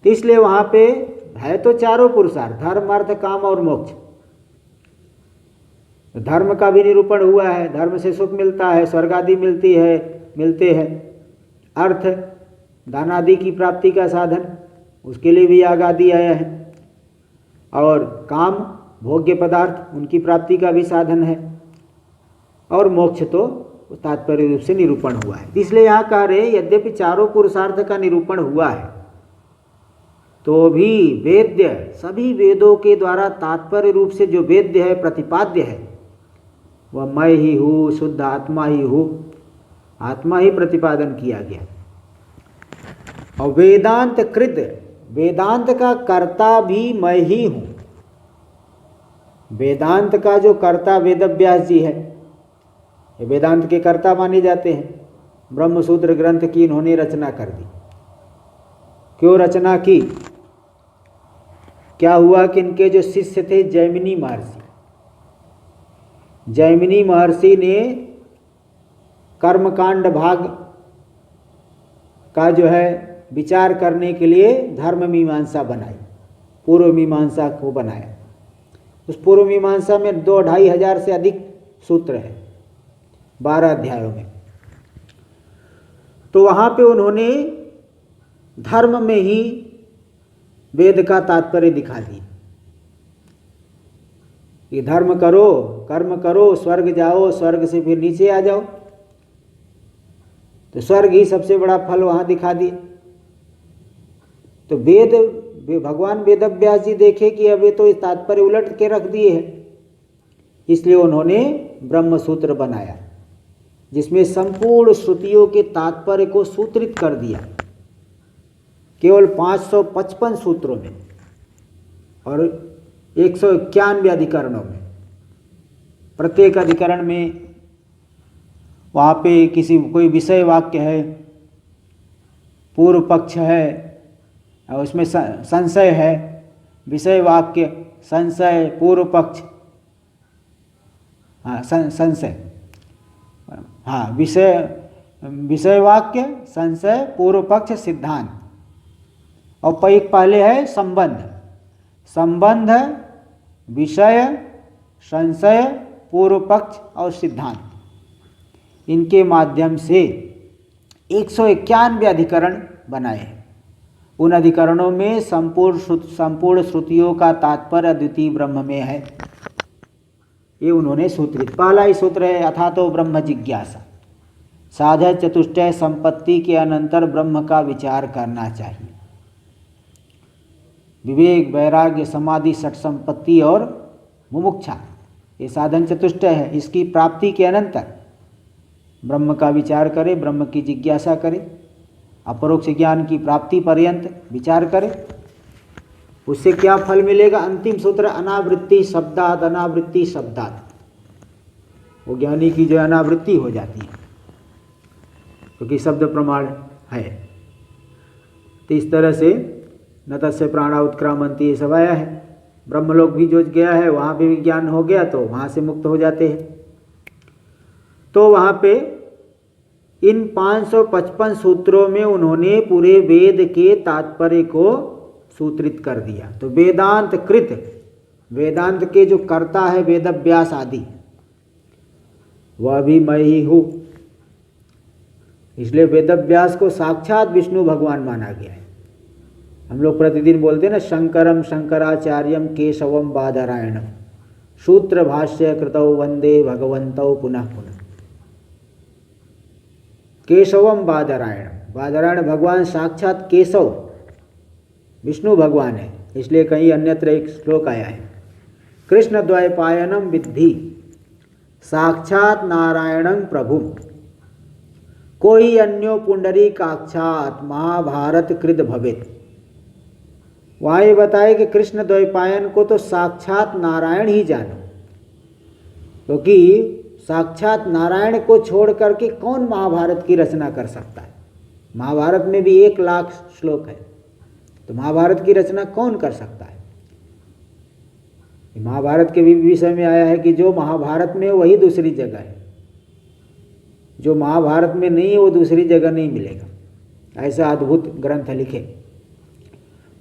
तो इसलिए वहाँ पे है तो 4 पुरुषार्थ, धर्म, अर्थ, काम और मोक्ष। धर्म का भी निरूपण हुआ है, धर्म से सुख मिलता है, स्वर्ग आदि मिलते हैं। अर्थ, दान आदि की प्राप्ति का साधन, उसके लिए भी याग आदि आया है। और काम, भोग्य पदार्थ, उनकी प्राप्ति का भी साधन है। और मोक्ष तो तात्पर्य रूप से निरूपण हुआ है। इसलिए यहाँ कह रहे यद्यपि 4 पुरुषार्थ का निरूपण हुआ है, तो भी वेद्य, सभी वेदों के द्वारा तात्पर्य रूप से जो वेद्य है, प्रतिपाद्य है, वह मैं ही हूँ, शुद्ध आत्मा ही हूँ, आत्मा ही प्रतिपादन किया गया। और वेदांत कृत, वेदांत का कर्ता भी मैं ही हूँ। वेदांत का जो कर्ता वेदव्यास जी है, ये वेदांत के कर्ता माने जाते हैं। ब्रह्मसूत्र ग्रंथ की इन्होंने रचना कर दी। क्यों रचना की? क्या हुआ कि इनके जो शिष्य थे जैमिनी महर्षि, जैमिनी महर्षि ने कर्मकांड भाग का जो है विचार करने के लिए धर्म मीमांसा बनाई, पूर्व मीमांसा को बनाया। उस पूर्व मीमांसा में 2-2.5 हजार से अधिक सूत्र हैं 12 अध्यायों में। तो वहाँ पे उन्होंने धर्म में ही वेद का तात्पर्य दिखा दिया कि धर्म करो, कर्म करो, स्वर्ग जाओ, स्वर्ग से फिर नीचे आ जाओ। तो स्वर्ग ही सबसे बड़ा फल वहाँ दिखा दिए। तो भगवान वेदव्यास जी देखे कि अब ये तो इस तात्पर्य उलट के रख दिए हैं, इसलिए उन्होंने ब्रह्म सूत्र बनाया जिसमें संपूर्ण श्रुतियों के तात्पर्य को सूत्रित कर दिया केवल 555 सूत्रों में और 191 अधिकरणों में। प्रत्येक अधिकरण में वहाँ पे कोई विषय वाक्य है, पूर्व पक्ष है, और उसमें संशय है, विषय वाक्य, संशय, पूर्व पक्ष, हाँ संशय, हाँ विषय वाक्य, संशय, पूर्व पक्ष, सिद्धांत। और पहले है संबंध, विषय, संशय, पूर्व पक्ष और सिद्धांत। इनके माध्यम से 191 अधिकरण बनाए हैं। उन अधिकरणों में संपूर्ण श्रुतियों का तात्पर्य अद्वितीय ब्रह्म में है, ये उन्होंने सूत्रित। पहला ही सूत्र है अथातो ब्रह्म जिज्ञासा, साधक चतुष्टय संपत्ति के अनंतर ब्रह्म का विचार करना चाहिए। विवेक, वैराग्य, समाधि, षट संपत्ति और मुमुक्षा, ये साधन चतुष्टय है। इसकी प्राप्ति के अनंतर ब्रह्म का विचार करें, ब्रह्म की जिज्ञासा करें, अपरोक्ष ज्ञान की प्राप्ति पर्यंत विचार करें। उससे क्या फल मिलेगा? अंतिम सूत्र अनावृत्ति शब्दात, अनावृत्ति शब्दात, वो ज्ञानी की जो अनावृत्ति हो जाती है क्योंकि शब्द प्रमाण है। तो इस तरह से न तस्य प्राणा उत्क्रामंती, ये सब आया है। ब्रह्मलोक भी जो गया है वहाँ पे भी ज्ञान हो गया तो वहाँ से मुक्त हो जाते हैं। तो वहाँ पे इन 555 सूत्रों में उन्होंने पूरे वेद के तात्पर्य को सूत्रित कर दिया। तो वेदांत कृत, वेदांत के जो कर्ता है वेदव्यास आदि, वह भी मैं ही हूँ। इसलिए वेदव्यास को साक्षात विष्णु भगवान माना गया है। हम लोग प्रतिदिन बोलते हैं ना, शंकरम शंकराचार्यम केशवम बादरायणम सूत्र भाष्य कृतौ वंदे भगवन्तौ पुनः पुनः। केशवम बादरायण, बादरायण भगवान साक्षात केशव विष्णु भगवान है। इसलिए कहीं अन्यत्र एक श्लोक आया है, कृष्ण द्वैपायनम विद्धि साक्षात नारायणं प्रभु, कोई अन्यो पुंडरीकाक्षात महाभारत कृत भवेत। वहाँ ये बताए कि कृष्ण द्वैपायन को तो साक्षात नारायण ही जानो, क्योंकि साक्षात नारायण को छोड़ करके कौन महाभारत की रचना कर सकता है। महाभारत में भी 1 लाख श्लोक है, तो महाभारत की रचना कौन कर सकता है। महाभारत के भी विषय में आया है कि जो महाभारत में वही दूसरी जगह है, जो महाभारत में नहीं है वो दूसरी जगह नहीं मिलेगा। ऐसा अद्भुत ग्रंथ लिखे।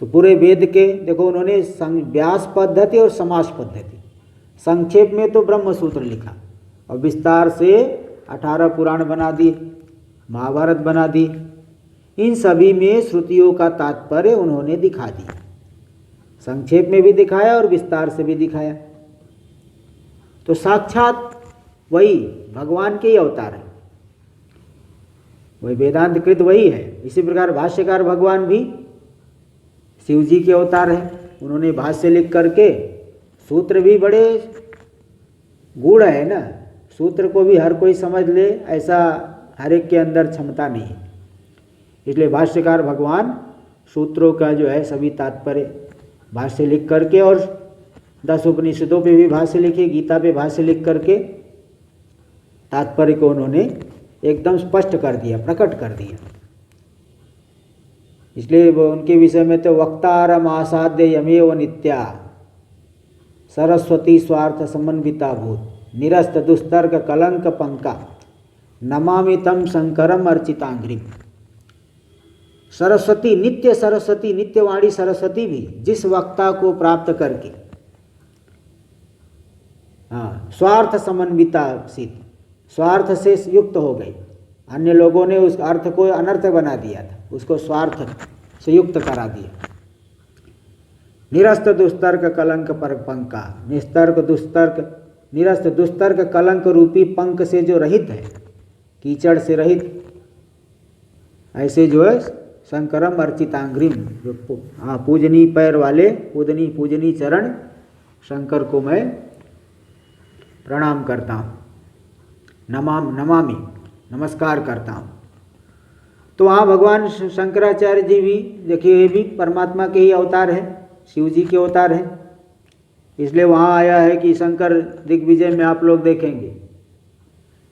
तो पूरे वेद के देखो उन्होंने व्यास पद्धति और समास पद्धति, संक्षेप में तो ब्रह्म सूत्र लिखा और विस्तार से 18 पुराण बना दिए, महाभारत बना दी। इन सभी में श्रुतियों का तात्पर्य उन्होंने दिखा दिया, संक्षेप में भी दिखाया और विस्तार से भी दिखाया। तो साक्षात वही भगवान के ही अवतार है, वही वेदांत कृत वही है। इसी प्रकार भाष्यकार भगवान भी शिव जी के अवतार हैं। उन्होंने भाष्य लिख करके, सूत्र भी बड़े गूढ़ है ना, सूत्र को भी हर कोई समझ ले ऐसा हर एक के अंदर क्षमता नहीं है। इसलिए भाष्यकार भगवान सूत्रों का जो है सभी तात्पर्य भाष्य लिख करके, और 10 उपनिषदों पे भी भाष्य लिखे, गीता पे भाष्य लिख करके तात्पर्य को उन्होंने एकदम स्पष्ट कर दिया, प्रकट कर दिया। इसलिए उनके विषय में तो वक्तारम आसाद्य यमेव नित्या सरस्वती स्वार्थ समन्विता भूत, निरस्त दुस्तर्क कलंक पंका नमामि तम शंकरम अर्चितांग्री। सरस्वती, नित्यवाणी सरस्वती भी जिस वक्ता को प्राप्त करके स्वार्थ समन्विता सिद्ध, स्वार्थ से युक्त हो गई। अन्य लोगों ने उस अर्थ को अनर्थ बना दिया था, उसको स्वार्थ से युक्त करा दिया। निरस्त दुस्तर्क कलंक पर पंका, निरस्त दुस्तर्क कलंक रूपी पंक से जो रहित है, कीचड़ से रहित, ऐसे जो है शंकरम अर्चितांग्रिम, जो पूजनी पैर वाले, पूजनी चरण शंकर को मैं प्रणाम करता हूँ, नमामि नमस्कार करता हूँ। तो वहाँ भगवान शंकराचार्य जी भी देखिए, ये भी परमात्मा के ही अवतार हैं, शिव जी के अवतार हैं। इसलिए वहाँ आया है कि शंकर दिग्विजय में आप लोग देखेंगे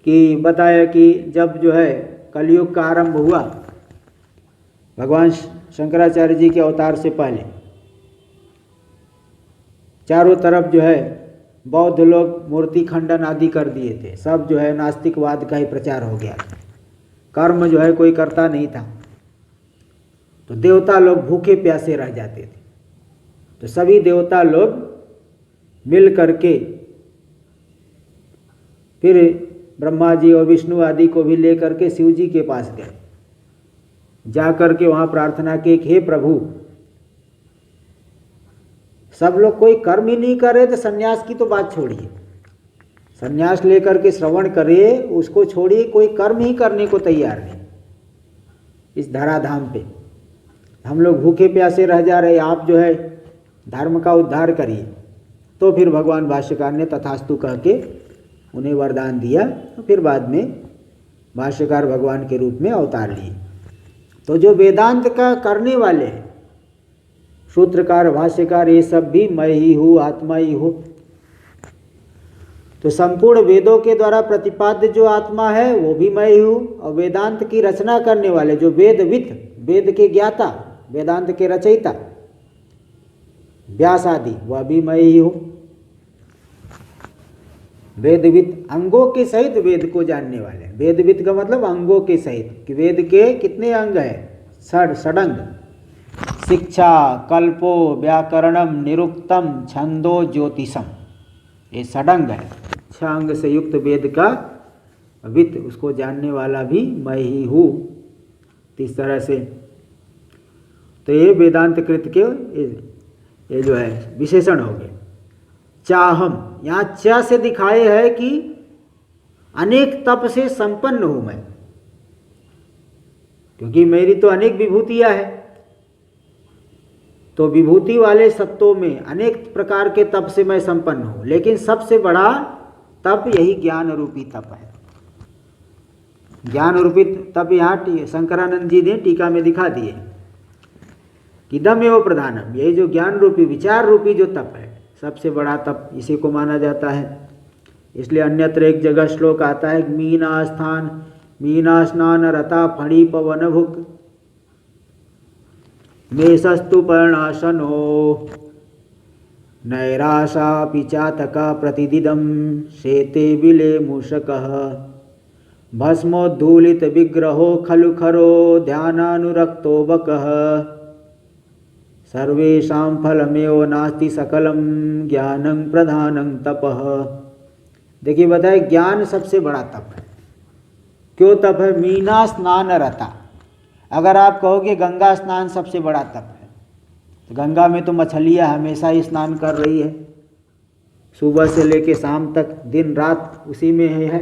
कि बताया कि जब जो है कलयुग का आरंभ हुआ, भगवान शंकराचार्य जी के अवतार से पहले चारों तरफ जो है बौद्ध लोग मूर्ति खंडन आदि कर दिए थे, सब जो है नास्तिकवाद का ही प्रचार हो गया। कर्म जो है कोई करता नहीं था, तो देवता लोग भूखे प्यासे रह जाते थे। तो सभी देवता लोग मिल करके फिर ब्रह्मा जी और विष्णु आदि को भी लेकर के शिव जी के पास गए। जा कर के वहाँ प्रार्थना की कि हे प्रभु, सब लोग कोई कर्म ही नहीं करे तो सन्यास की तो बात छोड़िए, सन्यास लेकर के श्रवण करे उसको छोड़िए, कोई कर्म ही करने को तैयार नहीं। इस धराधाम पे हम लोग भूखे प्यासे रह जा रहे, आप जो है धर्म का उद्धार करिए। तो फिर भगवान भाष्यकार ने तथास्तु कह के उन्हें वरदान दिया। तो फिर बाद में भाष्यकार भगवान के रूप में अवतार लिए। तो जो वेदांत का करने वाले हैं, सूत्रकार, भाष्यकार, ये सब भी मैं ही हूँ, आत्मा ही हूँ। तो संपूर्ण वेदों के द्वारा प्रतिपाद्य जो आत्मा है वो भी मैं ही हूँ, और वेदांत की रचना करने वाले जो वेदविद, वेद के ज्ञाता, वेदांत के रचयिता व्यास आदि, वह भी मैं ही हूँ। वेदविद अंगों के सहित वेद को जानने वाले, वेदविद का मतलब अंगों के सहित, कि वेद के कितने अंग हैं? षडंग, शिक्षा, कल्पो, व्याकरणम, निरुक्तम, छंदो, ज्योतिषम, ये षडंग है। 6 अंग से युक्त वेद का वित्त, उसको जानने वाला भी मैं ही हूँ। इस तरह से तो ये वेदांत कृत के ये जो है विशेषण हो गए। चाहम, यहाँ चा से दिखाए है कि अनेक तप से संपन्न हूँ मैं, क्योंकि मेरी तो अनेक विभूतियाँ हैं। तो विभूति वाले सत्वों में अनेक प्रकार के तप से मैं संपन्न हूँ, लेकिन सबसे बड़ा तप यही ज्ञान रूपी तप है। ज्ञान रूपी तप यहाँ शंकरानंद जी ने टीका में दिखा दिए कि दम एवं प्रधानम, यही जो ज्ञान रूपी, विचार रूपी जो तप है, सबसे बड़ा तप इसी को माना जाता है। इसलिए अन्यत्र एक जगह श्लोक आता है, मीना स्नान रता फणी पवन भुक मेषस्तु पर्णाशनो नैराशा पिचातका प्रतिदिदम शेते विले मूषकः भस्मोद्धूलित विग्रहो खलु खरो ध्यानानुरक्तो बकः सर्वेषां फलमेव नास्ति सकलम ज्ञानं प्रधानं तपः। देखिए बताए, ज्ञान सबसे बड़ा तप है। क्यों तप है? मीना स्नान रता। अगर आप कहोगे गंगा स्नान सबसे बड़ा तप है, तो गंगा में तो मछलियाँ हमेशा ही स्नान कर रही है, सुबह से लेके शाम तक, दिन रात उसी में है।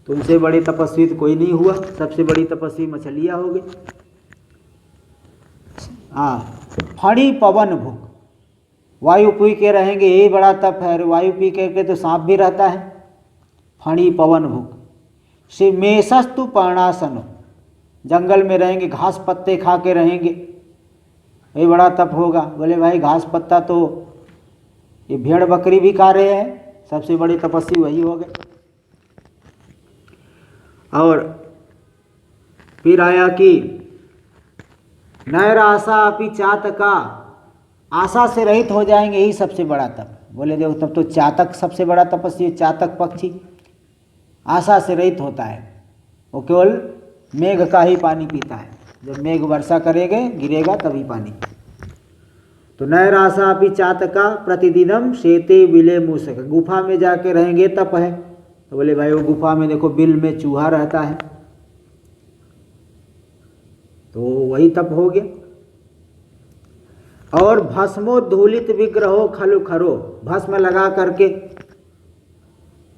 तो उनसे बड़े तपस्वी तो कोई नहीं हुआ, सबसे बड़ी तपस्वी मछलियाँ हो गई। हाँ, फणी पवन भुक, वायु पी के रहेंगे, यही बड़ा तप है। अरे वायु पी करके तो सांप भी रहता है। फणी पवन भुक से मेषस्तु पर्णासनो, जंगल में रहेंगे, घास पत्ते खा के रहेंगे, यही बड़ा तप होगा। बोले भाई घास पत्ता तो ये भेड़ बकरी भी खा रहे हैं, सबसे बड़ी तपस्वी वही हो गए। और फिर आया कि नैराशा अपि चातका, आशा से रहित हो जाएंगे, यही सबसे बड़ा तप। बोले देखो तब तो चातक सबसे बड़ा तपस्वी, चातक पक्षी आशा से रहित होता है, वो केवल मेघ का ही पानी पीता है, जब मेघ वर्षा करेंगे गिरेगा तभी पानी। तो नैराशा भी चातका प्रतिदिनम शेते विले मूसक, गुफा में जाके रहेंगे तप है। तो बोले भाई वो गुफा में देखो बिल में चूहा रहता है, तो वही तप हो गया। और भस्मोद्धूलित विग्रहो खलु खरो, भस्म लगा करके,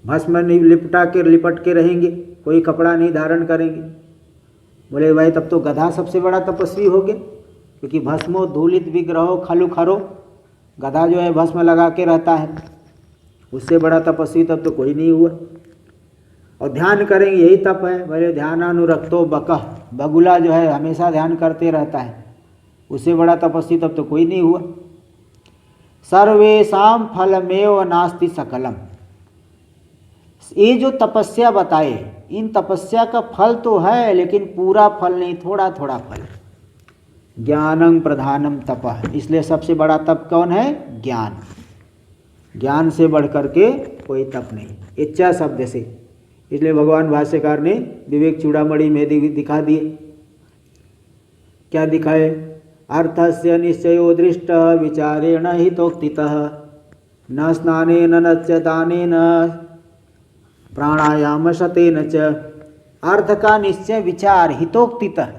भस्म नहीं लिपट के रहेंगे, कोई कपड़ा नहीं धारण करेंगे। बोले भाई तब तो गधा सबसे बड़ा तपस्वी हो गया, क्योंकि भस्मोद्धूलित विग्रहो खलु खरो, गधा जो है भस्म लगा के रहता है, उससे बड़ा तपस्वी तब तो कोई नहीं हुआ। और ध्यान करेंगे यही तप है। बोले ध्यानानुरक्तो बकह, बगुला जो है हमेशा ध्यान करते रहता है, उससे बड़ा तपस्वी तब तो कोई नहीं हुआ। सर्वेषां फलमेव नास्ति सकलम, ये जो तपस्या बताए इन तपस्या का फल तो है लेकिन पूरा फल नहीं, थोड़ा थोड़ा फल। ज्ञानं प्रधानम तपः, इसलिए सबसे बड़ा तप कौन है? ज्ञान। ज्ञान से बढ़ करके कोई तप नहीं, इच्छा शब्द से। इसलिए भगवान भाष्यकार ने विवेक चूड़ामणि में दिखा दिए। क्या दिखाए? अर्थस्य निश्चयो दृष्ट विचारेण हितोक्तितः, न स्नानेन न च दानेन प्राणायाम शतेन च। अर्थ का निश्चय विचार हितोक्तितः,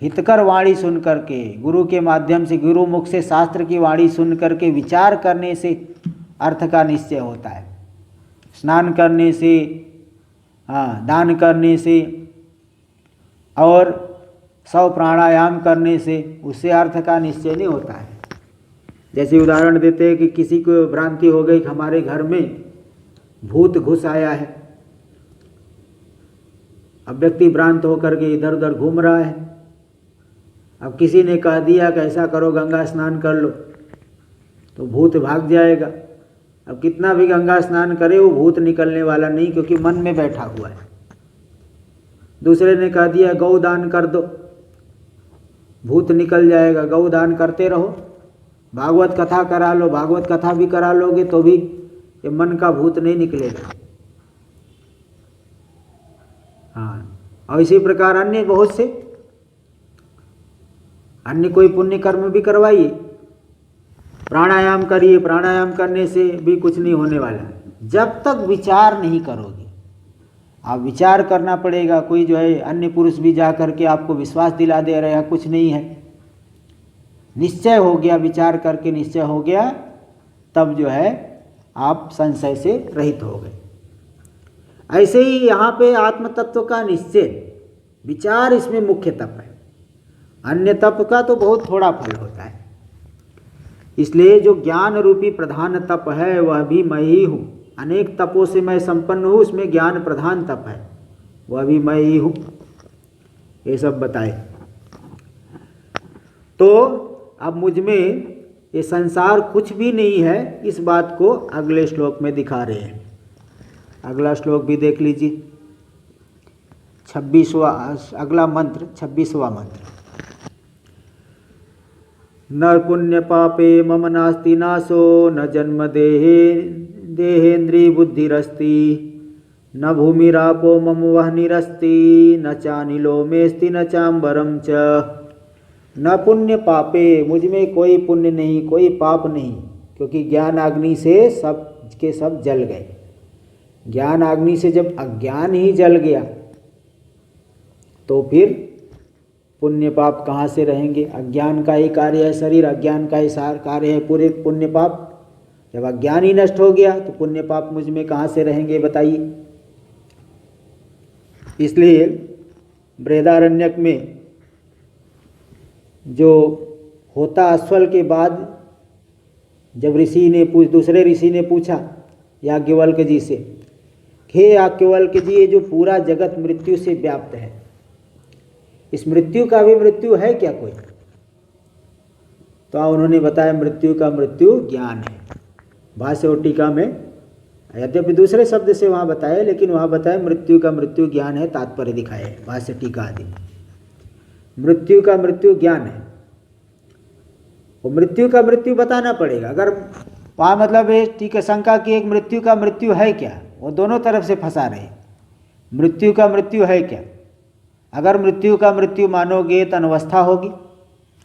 हितकर वाणी सुन करके, गुरु के माध्यम से, गुरु मुख से शास्त्र की वाणी सुन करके विचार करने से अर्थ का निश्चय होता है। स्नान करने से, दान करने से और 100 प्राणायाम करने से उससे अर्थ का निश्चय नहीं होता है। जैसे उदाहरण देते हैं कि किसी को भ्रांति हो गई कि हमारे घर में भूत घुस आया है। अब व्यक्ति भ्रांत होकर के इधर उधर घूम रहा है। अब किसी ने कह दिया कि ऐसा करो गंगा स्नान कर लो, तो भूत भाग जाएगा। अब कितना भी गंगा स्नान करे वो भूत निकलने वाला नहीं, क्योंकि मन में बैठा हुआ है। दूसरे ने कह दिया गौ दान कर दो, भूत निकल जाएगा। गौ दान करते रहो, भागवत कथा करा लो, भागवत कथा भी करा लोगे तो भी ये मन का भूत नहीं निकलेगा। और इसी प्रकार अन्य बहुत से अन्य कोई पुण्य कर्म भी करवाइए, प्राणायाम करिए, प्राणायाम करने से भी कुछ नहीं होने वाला जब तक विचार नहीं करोगे। आप विचार करना पड़ेगा। कोई जो है अन्य पुरुष भी जा करके आपको विश्वास दिला दे रहा है कुछ नहीं है, निश्चय हो गया, विचार करके निश्चय हो गया, तब जो है आप संशय से रहित हो गए। ऐसे ही यहाँ पे आत्म तत्व का निश्चय, विचार इसमें मुख्य तप है। अन्य तप का तो बहुत थोड़ा फल होता है। इसलिए जो ज्ञान रूपी प्रधान तप है वह भी मैं ही हूँ। अनेक तपों से मैं संपन्न हूँ, उसमें ज्ञान प्रधान तप है, वह भी मैं ही हूँ। ये सब बताए। तो अब मुझ में ये संसार कुछ भी नहीं है, इस बात को अगले श्लोक में दिखा रहे हैं। अगला श्लोक भी देख लीजिए। 26वां अगला मंत्र, 26वां मंत्र। न पुण्य पापे मम नास्ति नाशो, न जन्म देहेन्द्रिय बुद्धिरस्ति, न भूमिरापो मम वह्निरस्ति, न चानिलो मेस्ति न चाम्बरम च। न पुण्य पापे, मुझ में कोई पुण्य नहीं, कोई पाप नहीं, क्योंकि ज्ञान अग्नि से सब के सब जल गए। ज्ञान अग्नि से जब अज्ञान ही जल गया तो फिर पुण्य पाप कहाँ से रहेंगे? अज्ञान का ही कार्य है शरीर, अज्ञान का ही सार कार्य है पूरे पुण्य पाप। जब अज्ञान ही नष्ट हो गया तो पुण्य पाप मुझ में कहाँ से रहेंगे बताइए। इसलिए बृहदारण्यक में जो होता अश्वल के बाद जब दूसरे ऋषि ने पूछा याज्ञवल्क्य जी से, हे याज्ञवल्क्य जी, ये जो पूरा जगत मृत्यु से व्याप्त है, इस मृत्यु का भी मृत्यु है क्या कोई? तो उन्होंने बताया मृत्यु का मृत्यु ज्ञान है। भाष्य और टीका में यद्यपि दूसरे शब्द से वहाँ बताए, लेकिन वहाँ बताया मृत्यु का मृत्यु ज्ञान है, तात्पर्य दिखाए है भाष्य टीका आदि। मृत्यु का मृत्यु ज्ञान है, वो मृत्यु का मृत्यु बताना पड़ेगा। अगर वहाँ मतलब ये ठीक है, शंका की एक मृत्यु का मृत्यु है क्या, वो दोनों तरफ से फंसा रहे। मृत्यु का मृत्यु है क्या? अगर मृत्यु का मृत्यु मानोगे तो अनवस्था होगी,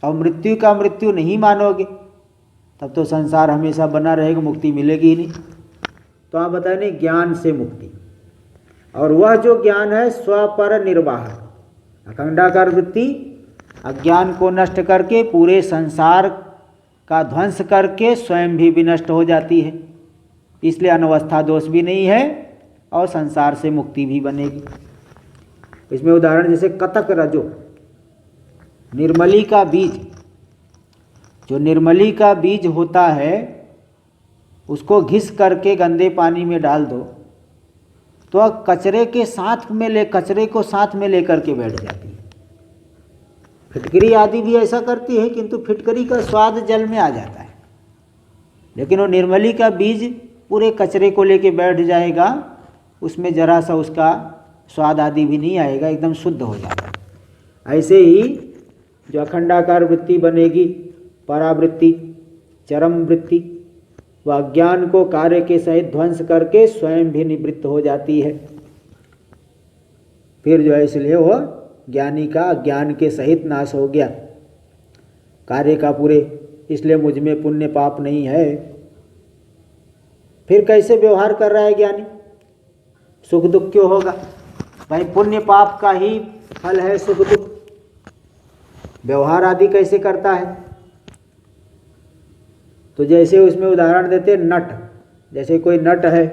और मृत्यु का मृत्यु नहीं मानोगे तब तो संसार हमेशा बना रहेगा, मुक्ति मिलेगी ही नहीं। तो आप बताए नहीं, ज्ञान से मुक्ति, और वह जो ज्ञान है स्वपर निर्वाह, अखंडाकार वृत्ति अज्ञान को नष्ट करके पूरे संसार का ध्वंस करके स्वयं भी विनष्ट हो जाती है, इसलिए अनवस्था दोष भी नहीं है और संसार से मुक्ति भी बनेगी। इसमें उदाहरण जैसे कतक रजो, निर्मली का बीज, जो निर्मली का बीज होता है उसको घिस करके गंदे पानी में डाल दो तो कचरे को साथ में लेकर के बैठ जाती है। फिटकरी आदि भी ऐसा करती है, किंतु फिटकरी का स्वाद जल में आ जाता है, लेकिन वो निर्मली का बीज पूरे कचरे को लेके बैठ जाएगा, उसमें जरा सा उसका स्वाद आदि भी नहीं आएगा, एकदम शुद्ध हो जाता है। ऐसे ही जो अखंडाकार वृत्ति बनेगी, परावृत्ति, चरम वृत्ति, वह अज्ञान को कार्य के सहित ध्वंस करके स्वयं भी निवृत्त हो जाती है। फिर जो है इसलिए वह ज्ञानी का अज्ञान के सहित नाश हो गया कार्य का पूरे, इसलिए मुझ में पुण्य पाप नहीं है। फिर कैसे व्यवहार कर रहा है ज्ञानी? सुख दुख क्यों होगा भाई? पुण्य पाप का ही फल है सुख दुख। व्यवहार आदि कैसे करता है? तो जैसे उसमें उदाहरण देते नट, जैसे कोई नट है,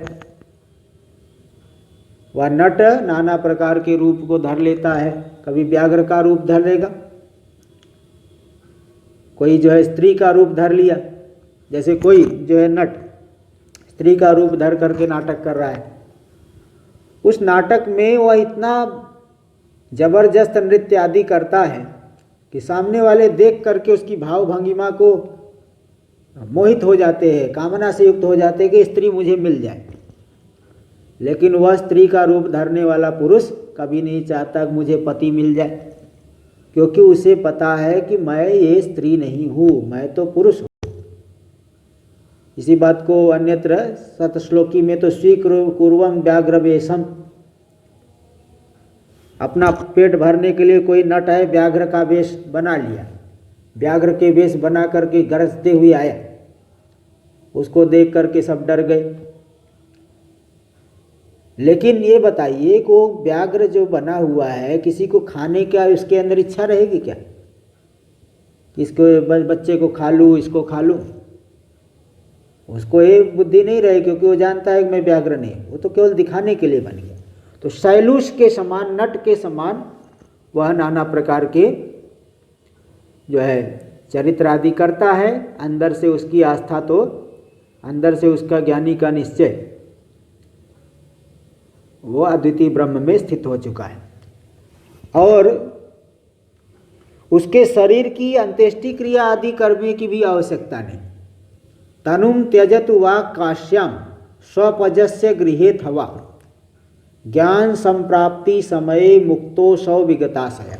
वह नट नाना प्रकार के रूप को धर लेता है, कभी व्याघ्र का रूप धर लेगा, कोई जो है स्त्री का रूप धर लिया, जैसे कोई जो है नट स्त्री का रूप धर करके नाटक कर रहा है, उस नाटक में वह इतना जबरदस्त नृत्य आदि करता है कि सामने वाले देख करके उसकी भाव भंगिमा को मोहित हो जाते हैं, कामना से युक्त हो जाते हैं कि स्त्री मुझे मिल जाए। लेकिन वह स्त्री का रूप धरने वाला पुरुष कभी नहीं चाहता कि मुझे पति मिल जाए, क्योंकि उसे पता है कि मैं ये स्त्री नहीं हूँ, मैं तो पुरुष हूँ। इसी बात को अन्यत्र सतश्लोकी में तो स्वीकुर्वं व्याघ्र वेशम, अपना पेट भरने के लिए कोई नट है, व्याघ्र का वेश बना लिया, व्याघ्र के वेश बना करके गरजते हुए आया, उसको देख करके सब डर गए। लेकिन ये बताइए कि वो व्याघ्र जो बना हुआ है, किसी को खाने का उसके अंदर इच्छा रहेगी क्या? इसको बच्चे को खा लूँ, इसको खा लूँ? उसको ये बुद्धि नहीं रहे, क्योंकि वो जानता है कि मैं व्याघ्र नहीं, वो तो केवल दिखाने के लिए बन गया। तो शैलूष के समान, नट के समान वह नाना प्रकार के जो है चरित्र आदि करता है। अंदर से उसकी आस्था, तो अंदर से उसका ज्ञानी का निश्चय वो अद्वितीय ब्रह्म में स्थित हो चुका है, और उसके शरीर की अंत्येष्टि क्रिया आदि करने की भी आवश्यकता नहीं। तनुम त्यजतु वा काश्याम स्वपजस्य गृहेत हवा, ज्ञान संप्राप्ति समये मुक्तो सौ विगताशय।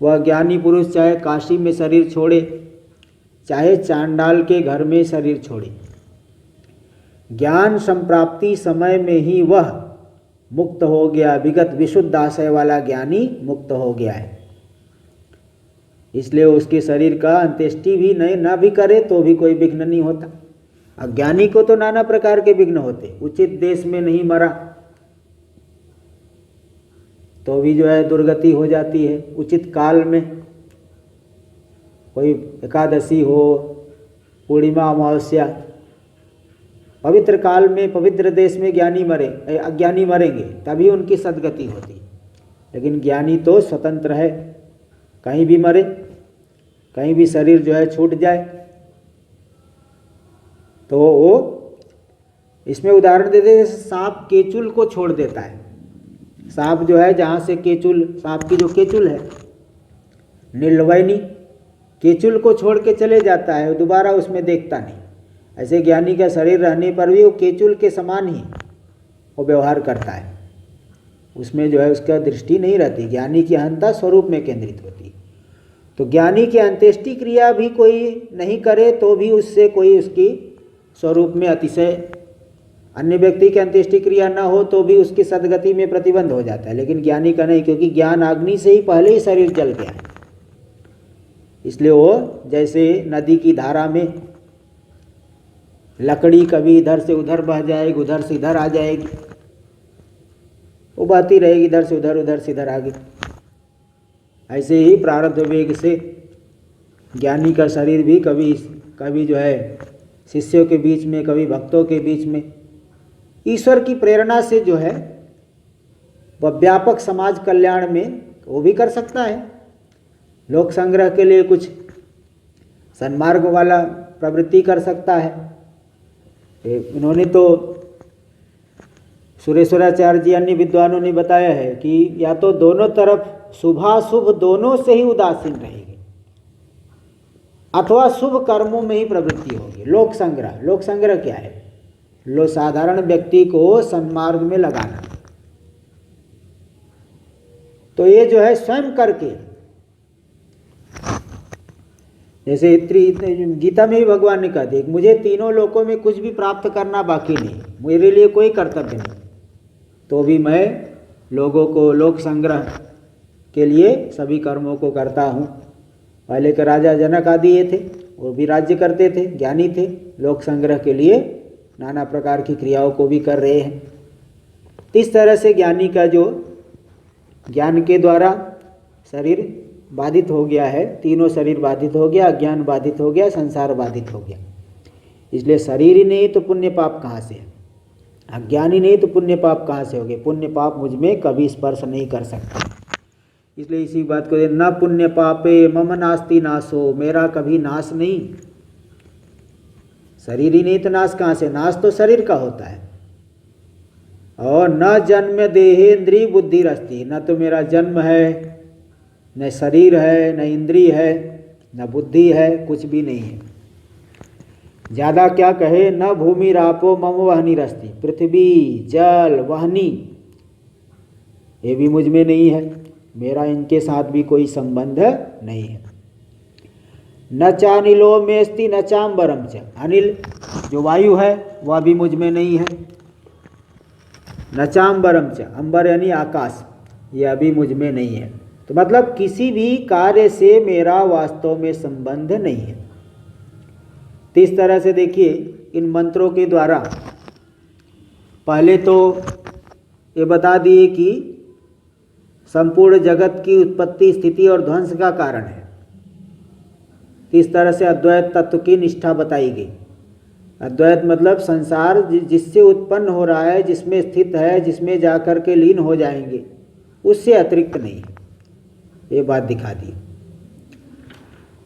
वह ज्ञानी पुरुष चाहे काशी में शरीर छोड़े, चाहे चांडाल के घर में शरीर छोड़े, ज्ञान संप्राप्ति समय में ही वह मुक्त हो गया, विगत विशुद्ध आशय वाला ज्ञानी मुक्त हो गया है। इसलिए उसके शरीर का अंत्येष्टि भी नहीं ना भी करे तो भी कोई विघ्न नहीं होता। अज्ञानी को तो नाना प्रकार के विघ्न होते, उचित देश में नहीं मरा तो भी जो है दुर्गति हो जाती है। उचित काल में कोई एकादशी हो, पूर्णिमा, अमावस्या, पवित्र काल में पवित्र देश में ज्ञानी मरे, अज्ञानी मरेंगे तभी उनकी सद्गति होती। लेकिन ज्ञानी तो स्वतंत्र है, कहीं भी मरे, कहीं भी शरीर जो है छूट जाए। तो वो इसमें उदाहरण देते हैं, सांप केचुल को छोड़ देता है। सांप जो है जहाँ से केचुल, सांप की जो केचुल है नीलवैनी, केचुल को छोड़ के चले जाता है, दोबारा उसमें देखता नहीं। ऐसे ज्ञानी का शरीर रहने पर भी वो केचुल के समान ही वो व्यवहार करता है, उसमें जो है उसका दृष्टि नहीं रहती। ज्ञानी की अहंता स्वरूप में केंद्रित होती है। तो ज्ञानी की अंत्येष्टि क्रिया भी कोई नहीं करे तो भी उससे कोई उसकी स्वरूप में अतिशय, अन्य व्यक्ति की अंत्येष्टि क्रिया न हो तो भी उसकी सदगति में प्रतिबंध हो जाता है, लेकिन ज्ञानी का नहीं, क्योंकि ज्ञान अग्नि से ही पहले ही शरीर जल गया है। इसलिए वो जैसे नदी की धारा में लकड़ी कभी इधर से उधर बह जाएगी, उधर से इधर आ जाएगी, वो बहती रहेगी, इधर से उधर, उधर से इधर आगे। ऐसे ही प्रारब्ध वेग से ज्ञानी का शरीर भी कभी जो है शिष्यों के बीच में, कभी भक्तों के बीच में, ईश्वर की प्रेरणा से जो है वह व्यापक समाज कल्याण में वो भी कर सकता है। लोक संग्रह के लिए कुछ सन्मार्ग वाला प्रवृत्ति कर सकता है। इन्होंने तो सुरेश्वराचार्य जी अन्य विद्वानों ने बताया है कि या तो दोनों तरफ शुभाशुभ दोनों से ही उदासीन रहेगी, अथवा शुभ कर्मों में ही प्रवृत्ति होगी। लोक संग्रह क्या है? साधारण व्यक्ति को सन्मार्ग में लगाना। तो ये जो है स्वयं करके, जैसे गीता में भी भगवान ने कहा देख, मुझे तीनों लोकों में कुछ भी प्राप्त करना बाकी नहीं, मेरे लिए कोई कर्तव्य नहीं, तो भी मैं लोगों को लोक संग्रह के लिए सभी कर्मों को करता हूँ। पहले के राजा जनक आदि ये थे, वो भी राज्य करते थे, ज्ञानी थे, लोक संग्रह के लिए नाना प्रकार की क्रियाओं को भी कर रहे हैं। इस तरह से ज्ञानी का जो ज्ञान के द्वारा शरीर बाधित हो गया है, तीनों शरीर बाधित हो गया, अज्ञान बाधित हो गया, संसार बाधित हो गया। इसलिए शरीर ही नहीं तो पुण्य पाप कहाँ से है? अज्ञानी नहीं तो पुण्य पाप कहाँ से होंगे? पुण्य पाप मुझ में कभी स्पर्श नहीं कर सकता। इसलिए इसी बात को न पुण्य पापे मम नास्ति नाशो, मेरा कभी नाश नहीं। शरीर ही नहीं तो नाश कहाँ से? नाश तो शरीर का होता है। और न जन्म देहेन्द्रिय बुद्धि रस्ती, न तो मेरा जन्म है, न शरीर है, न इंद्रिय है, न बुद्धि है, कुछ भी नहीं है। ज़्यादा क्या कहे, न भूमि रापो मम वहनी रस्ती, पृथ्वी जल वहनी ये भी मुझ में नहीं है, मेरा इनके साथ भी कोई संबंध नहीं है। न चानिलो मेस्ति न चाम्बरम च, अनिल जो वायु है वह भी मुझ में नहीं है। न चाम्बरम च, अंबर यानी आकाश, यह भी मुझ में नहीं है। तो मतलब किसी भी कार्य से मेरा वास्तव में संबंध नहीं है। तो इस तरह से देखिए, इन मंत्रों के द्वारा पहले तो ये बता दिए कि संपूर्ण जगत की उत्पत्ति, स्थिति और ध्वंस का कारण है। इस तरह से अद्वैत तत्व की निष्ठा बताई गई। अद्वैत मतलब संसार जिससे उत्पन्न हो रहा है, जिसमें स्थित है, जिसमें जाकर के लीन हो जाएंगे, उससे अतिरिक्त नहीं, ये बात दिखा दी।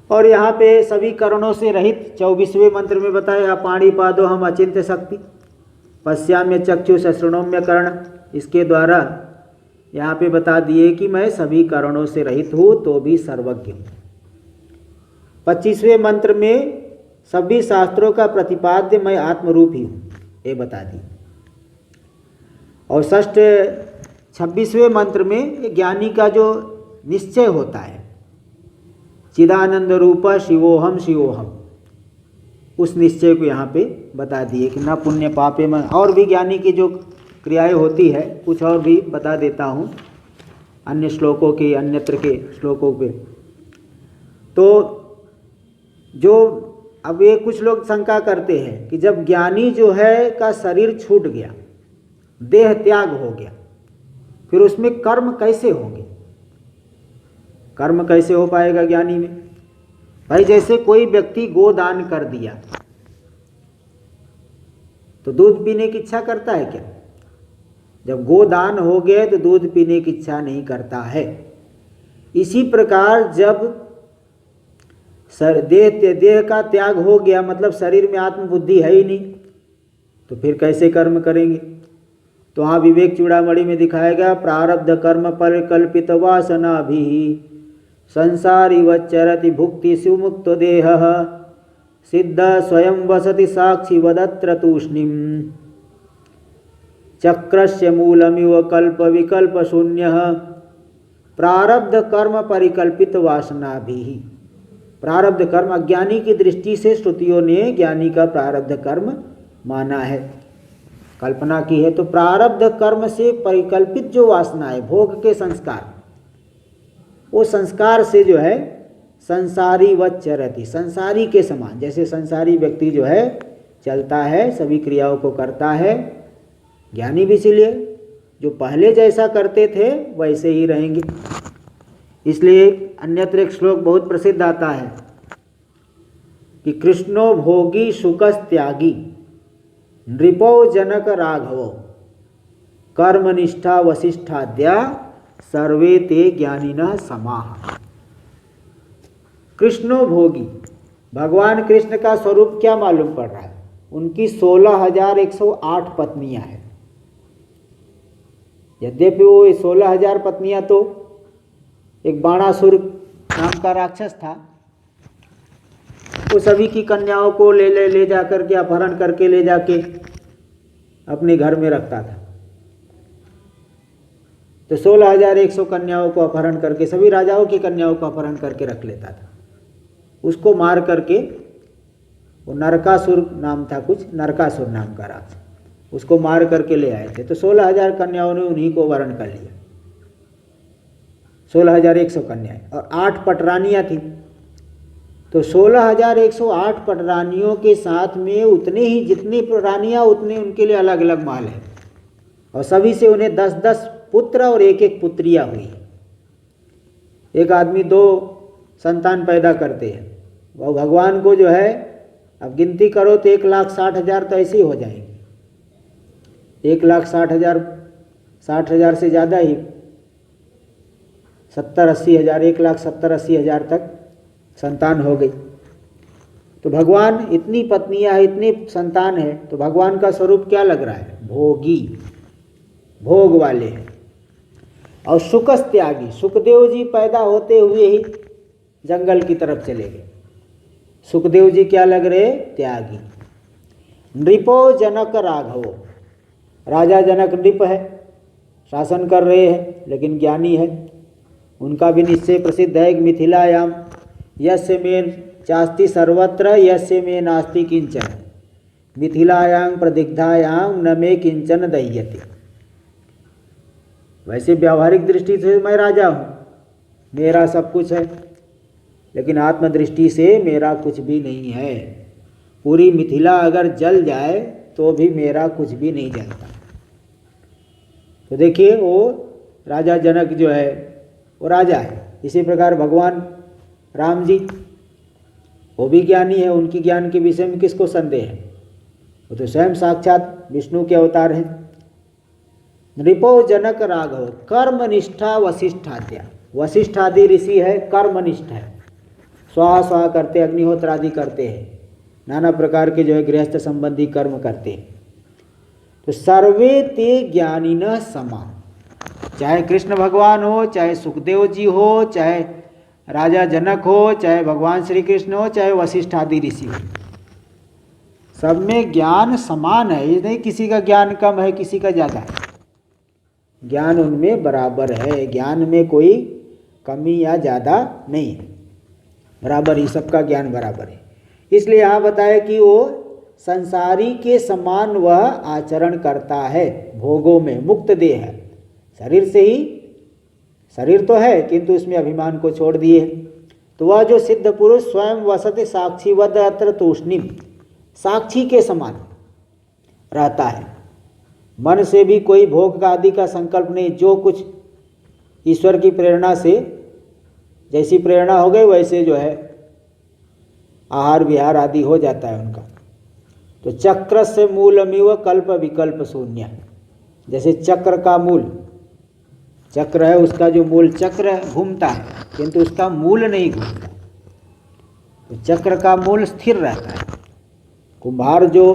और यहाँ पे सभी करणों से रहित 24वें मंत्र में बताया, पाणिपादो हम अचिंत्य शक्ति पश्याम्य चक्षुष शृणोम्य कर्ण। इसके द्वारा यहाँ पे बता दिए कि मैं सभी करणों से रहित हूँ तो भी सर्वज्ञ हूँ। 25वें मंत्र में सभी शास्त्रों का प्रतिपाद्य मैं आत्मरूप ही हूँ, ये बता दी। और 26वें मंत्र में ज्ञानी का जो निश्चय होता है, चिदानंद रूप शिवोहम शिवोहम, उस निश्चय को यहाँ पे बता दिए कि न पुण्य पापे में। और भी ज्ञानी की जो क्रियाएं होती है, कुछ और भी बता देता हूँ अन्य श्लोकों के, अन्यत्र के श्लोकों पे। तो जो अब ये कुछ लोग शंका करते हैं कि जब ज्ञानी जो है का शरीर छूट गया, देह त्याग हो गया, फिर उसमें कर्म कैसे होंगे? कर्म कैसे हो पाएगा ज्ञानी में? भाई जैसे कोई व्यक्ति गोदान कर दिया तो दूध पीने की इच्छा करता है क्या? जब गोदान हो गए तो दूध पीने की इच्छा नहीं करता है। इसी प्रकार जब देह का त्याग हो गया, मतलब शरीर में आत्मबुद्धि है ही नहीं, तो फिर कैसे कर्म करेंगे? तो वहाँ विवेक चूड़ामणि में दिखाया गया, प्रारब्ध कर्म परिकल्पित वासना भी संसारी वच्चरति भुक्ति सुमुक्त देह सिद्ध स्वयं वसति साक्षी वदत्र तूष्णीम चक्रस्य मूलमिव कल्प विकल्प शून्य प्रारब्ध कर्म परिकल्पित वासना भी। प्रारब्ध कर्म अज्ञानी की दृष्टि से श्रुतियों ने ज्ञानी का प्रारब्ध कर्म माना है, कल्पना की है। तो प्रारब्ध कर्म से परिकल्पित जो वासना है, भोग के संस्कार, वो संस्कार से जो है संसारी वत चरति, संसारी के समान, जैसे संसारी व्यक्ति जो है चलता है, सभी क्रियाओं को करता है, ज्ञानी भी इसीलिए जो पहले जैसा करते थे वैसे ही रहेंगे। इसलिए अन्यत्र एक श्लोक बहुत प्रसिद्ध आता है कि कृष्णो भोगी शुकस त्यागी नृपो जनक राघवो कर्मनिष्ठा वसिष्ठाद्या सर्वे ते ज्ञानिनः समाः। कृष्णो भोगी, भगवान कृष्ण का स्वरूप क्या मालूम पड़ रहा है? उनकी 16,108 पत्नियां हैं। यद्यपि वो 16,000 पत्नियां तो एक बाणासुर नाम का राक्षस था, वो सभी की कन्याओं को ले जा करके, अपहरण करके ले जाके अपने घर में रखता था। तो 16,100 कन्याओं को अपहरण करके, सभी राजाओं की कन्याओं को अपहरण करके रख लेता था। उसको मार करके, वो नरकासुर नाम था, कुछ नरकासुर नाम का राक्षस, उसको मार करके ले आए थे। तो 16,000 कन्याओं ने उन्हीं को वरण कर लिया, 16,100 कन्याएं, और 8 पटरानियां थी। तो 16,108 पटरानियों के साथ में उतने ही, जितनी रानियां उतने उनके लिए अलग अलग महल है, और सभी से उन्हें 10-10 पुत्र और 1-1 पुत्रियां हुई। एक आदमी 2 संतान पैदा करते हैं, वो भगवान को जो है, अब गिनती करो तो 1,60,000 तो ऐसे ही हो जाएंगे, 1,60,000, 60,000 से ज़्यादा ही, 70-80 हज़ार, 1,70,80 हज़ार तक संतान हो गई। तो भगवान, इतनी पत्नियां हैं, इतनी संतान है, तो भगवान का स्वरूप क्या लग रहा है? भोगी, भोग वाले हैं। और शुकस त्यागी, सुखदेव जी पैदा होते हुए ही जंगल की तरफ चले गए। सुखदेव जी क्या लग रहे? त्यागी। नृपो जनक राघवो, राजा जनक नृप है, शासन कर रहे हैं, लेकिन ज्ञानी है। उनका भी निश्चय प्रसिद्ध है कि मिथिलायाम यस्य में चास्ति सर्वत्र यस्य में नास्ति किंचन, मिथिलायां प्रदिग्धायां न में किंचन दह्यते। वैसे व्यावहारिक दृष्टि से मैं राजा हूँ, मेरा सब कुछ है, लेकिन आत्मदृष्टि से मेरा कुछ भी नहीं है। पूरी मिथिला अगर जल जाए तो भी मेरा कुछ भी नहीं जलता। तो देखिए, वो राजा जनक जो है वो राजा है। इसी प्रकार भगवान राम जी, वो भी ज्ञानी है, उनकी ज्ञान के विषय में किसको संदेह है? वो तो स्वयं साक्षात विष्णु के अवतार हैं। नृपो जनक राघव कर्मनिष्ठा वसिष्ठाद्या, वसिष्ठादि ऋषि है, कर्मनिष्ठ है, स्वाहा स्वाहा करते, अग्निहोत्र आदि करते हैं, नाना प्रकार के जो है गृहस्थ संबंधी कर्म करते हैं। तो सर्वे ते ज्ञानिनः समाः, चाहे कृष्ण भगवान हो, चाहे सुखदेव जी हो, चाहे राजा जनक हो, चाहे भगवान श्री कृष्ण हो, चाहे वशिष्ठ आदि ऋषि हो, सब में ज्ञान समान है। ये नहीं किसी का ज्ञान कम है, किसी का ज़्यादा है, ज्ञान उनमें बराबर है। ज्ञान में कोई कमी या ज़्यादा नहीं है, बराबर ही, सबका ज्ञान बराबर है। इसलिए यहाँ बताया कि वो संसारी के समान वह आचरण करता है, भोगों में मुक्त देह है, शरीर से ही, शरीर तो है किंतु इसमें अभिमान को छोड़ दिए। तो वह जो सिद्ध पुरुष स्वयं वसति साक्षीवद अत्र तूष्णीम, साक्षी के समान रहता है, मन से भी कोई भोग का आदि का संकल्प नहीं, जो कुछ ईश्वर की प्रेरणा से, जैसी प्रेरणा हो गई वैसे जो है आहार विहार आदि हो जाता है उनका। तो चक्र से मूलमिव कल्प विकल्प शून्य, जैसे चक्र का मूल, चक्र है उसका जो मूल, चक्र घूमता है किंतु उसका मूल नहीं घूमता, तो चक्र का मूल स्थिर रहता है। कुम्हार जो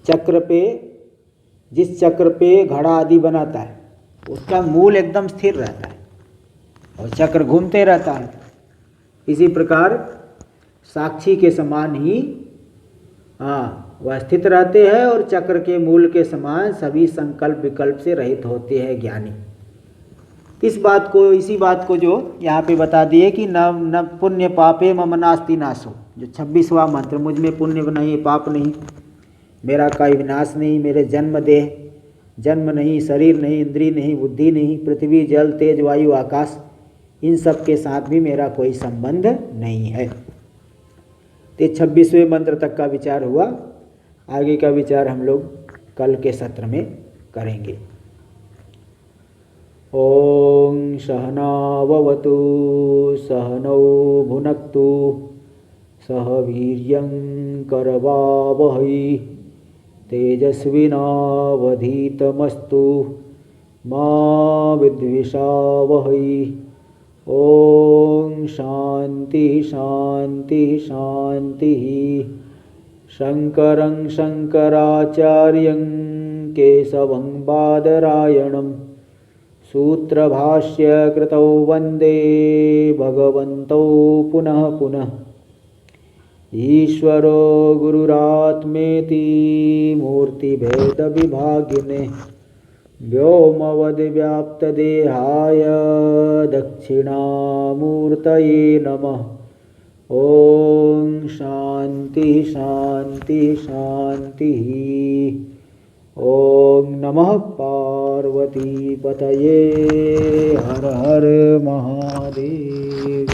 चक्र पे, जिस चक्र पे घड़ा आदि बनाता है, उसका मूल एकदम स्थिर रहता है और चक्र घूमते रहता है। इसी प्रकार साक्षी के समान ही वह स्थित रहते हैं और चक्र के मूल के समान सभी संकल्प विकल्प से रहित होते हैं ज्ञानी। इसी बात को जो यहाँ पे बता दिए कि न पुण्य पापे मम नास्ति नाशो। जो 26वां मंत्र, मुझ में पुण्य नहीं पाप नहीं, मेरा कोई विनाश नहीं, मेरे जन्म नहीं, शरीर नहीं, इंद्रिय नहीं, बुद्धि नहीं, पृथ्वी जल तेज वायु आकाश, इन सब के साथ भी मेरा कोई संबंध नहीं है। तो 26वें मंत्र तक का विचार हुआ। आगे का विचार हम लोग कल के सत्र में करेंगे। ओम सहनाववतु सहनौ भुनक्तु सह वीर्यं करवावहै तेजस्विनावधीतमस्तु मा विद्विषावहै। ओम शांति शांति शांति। शंकरं शंकराचार्यं केशवं बादरायणं सूत्रभाष्य कृतौ वंदे भगवन्तौ पुनः पुनः। ईश्वरो गुरुरात्मेति मूर्तिभेद विभागिने व्योमवद्व्याप्तदेहाय दक्षिणामूर्तये नमः। ओम शांति शांति शांति। ओम नमः पार्वती पतये। हर हर महादेव।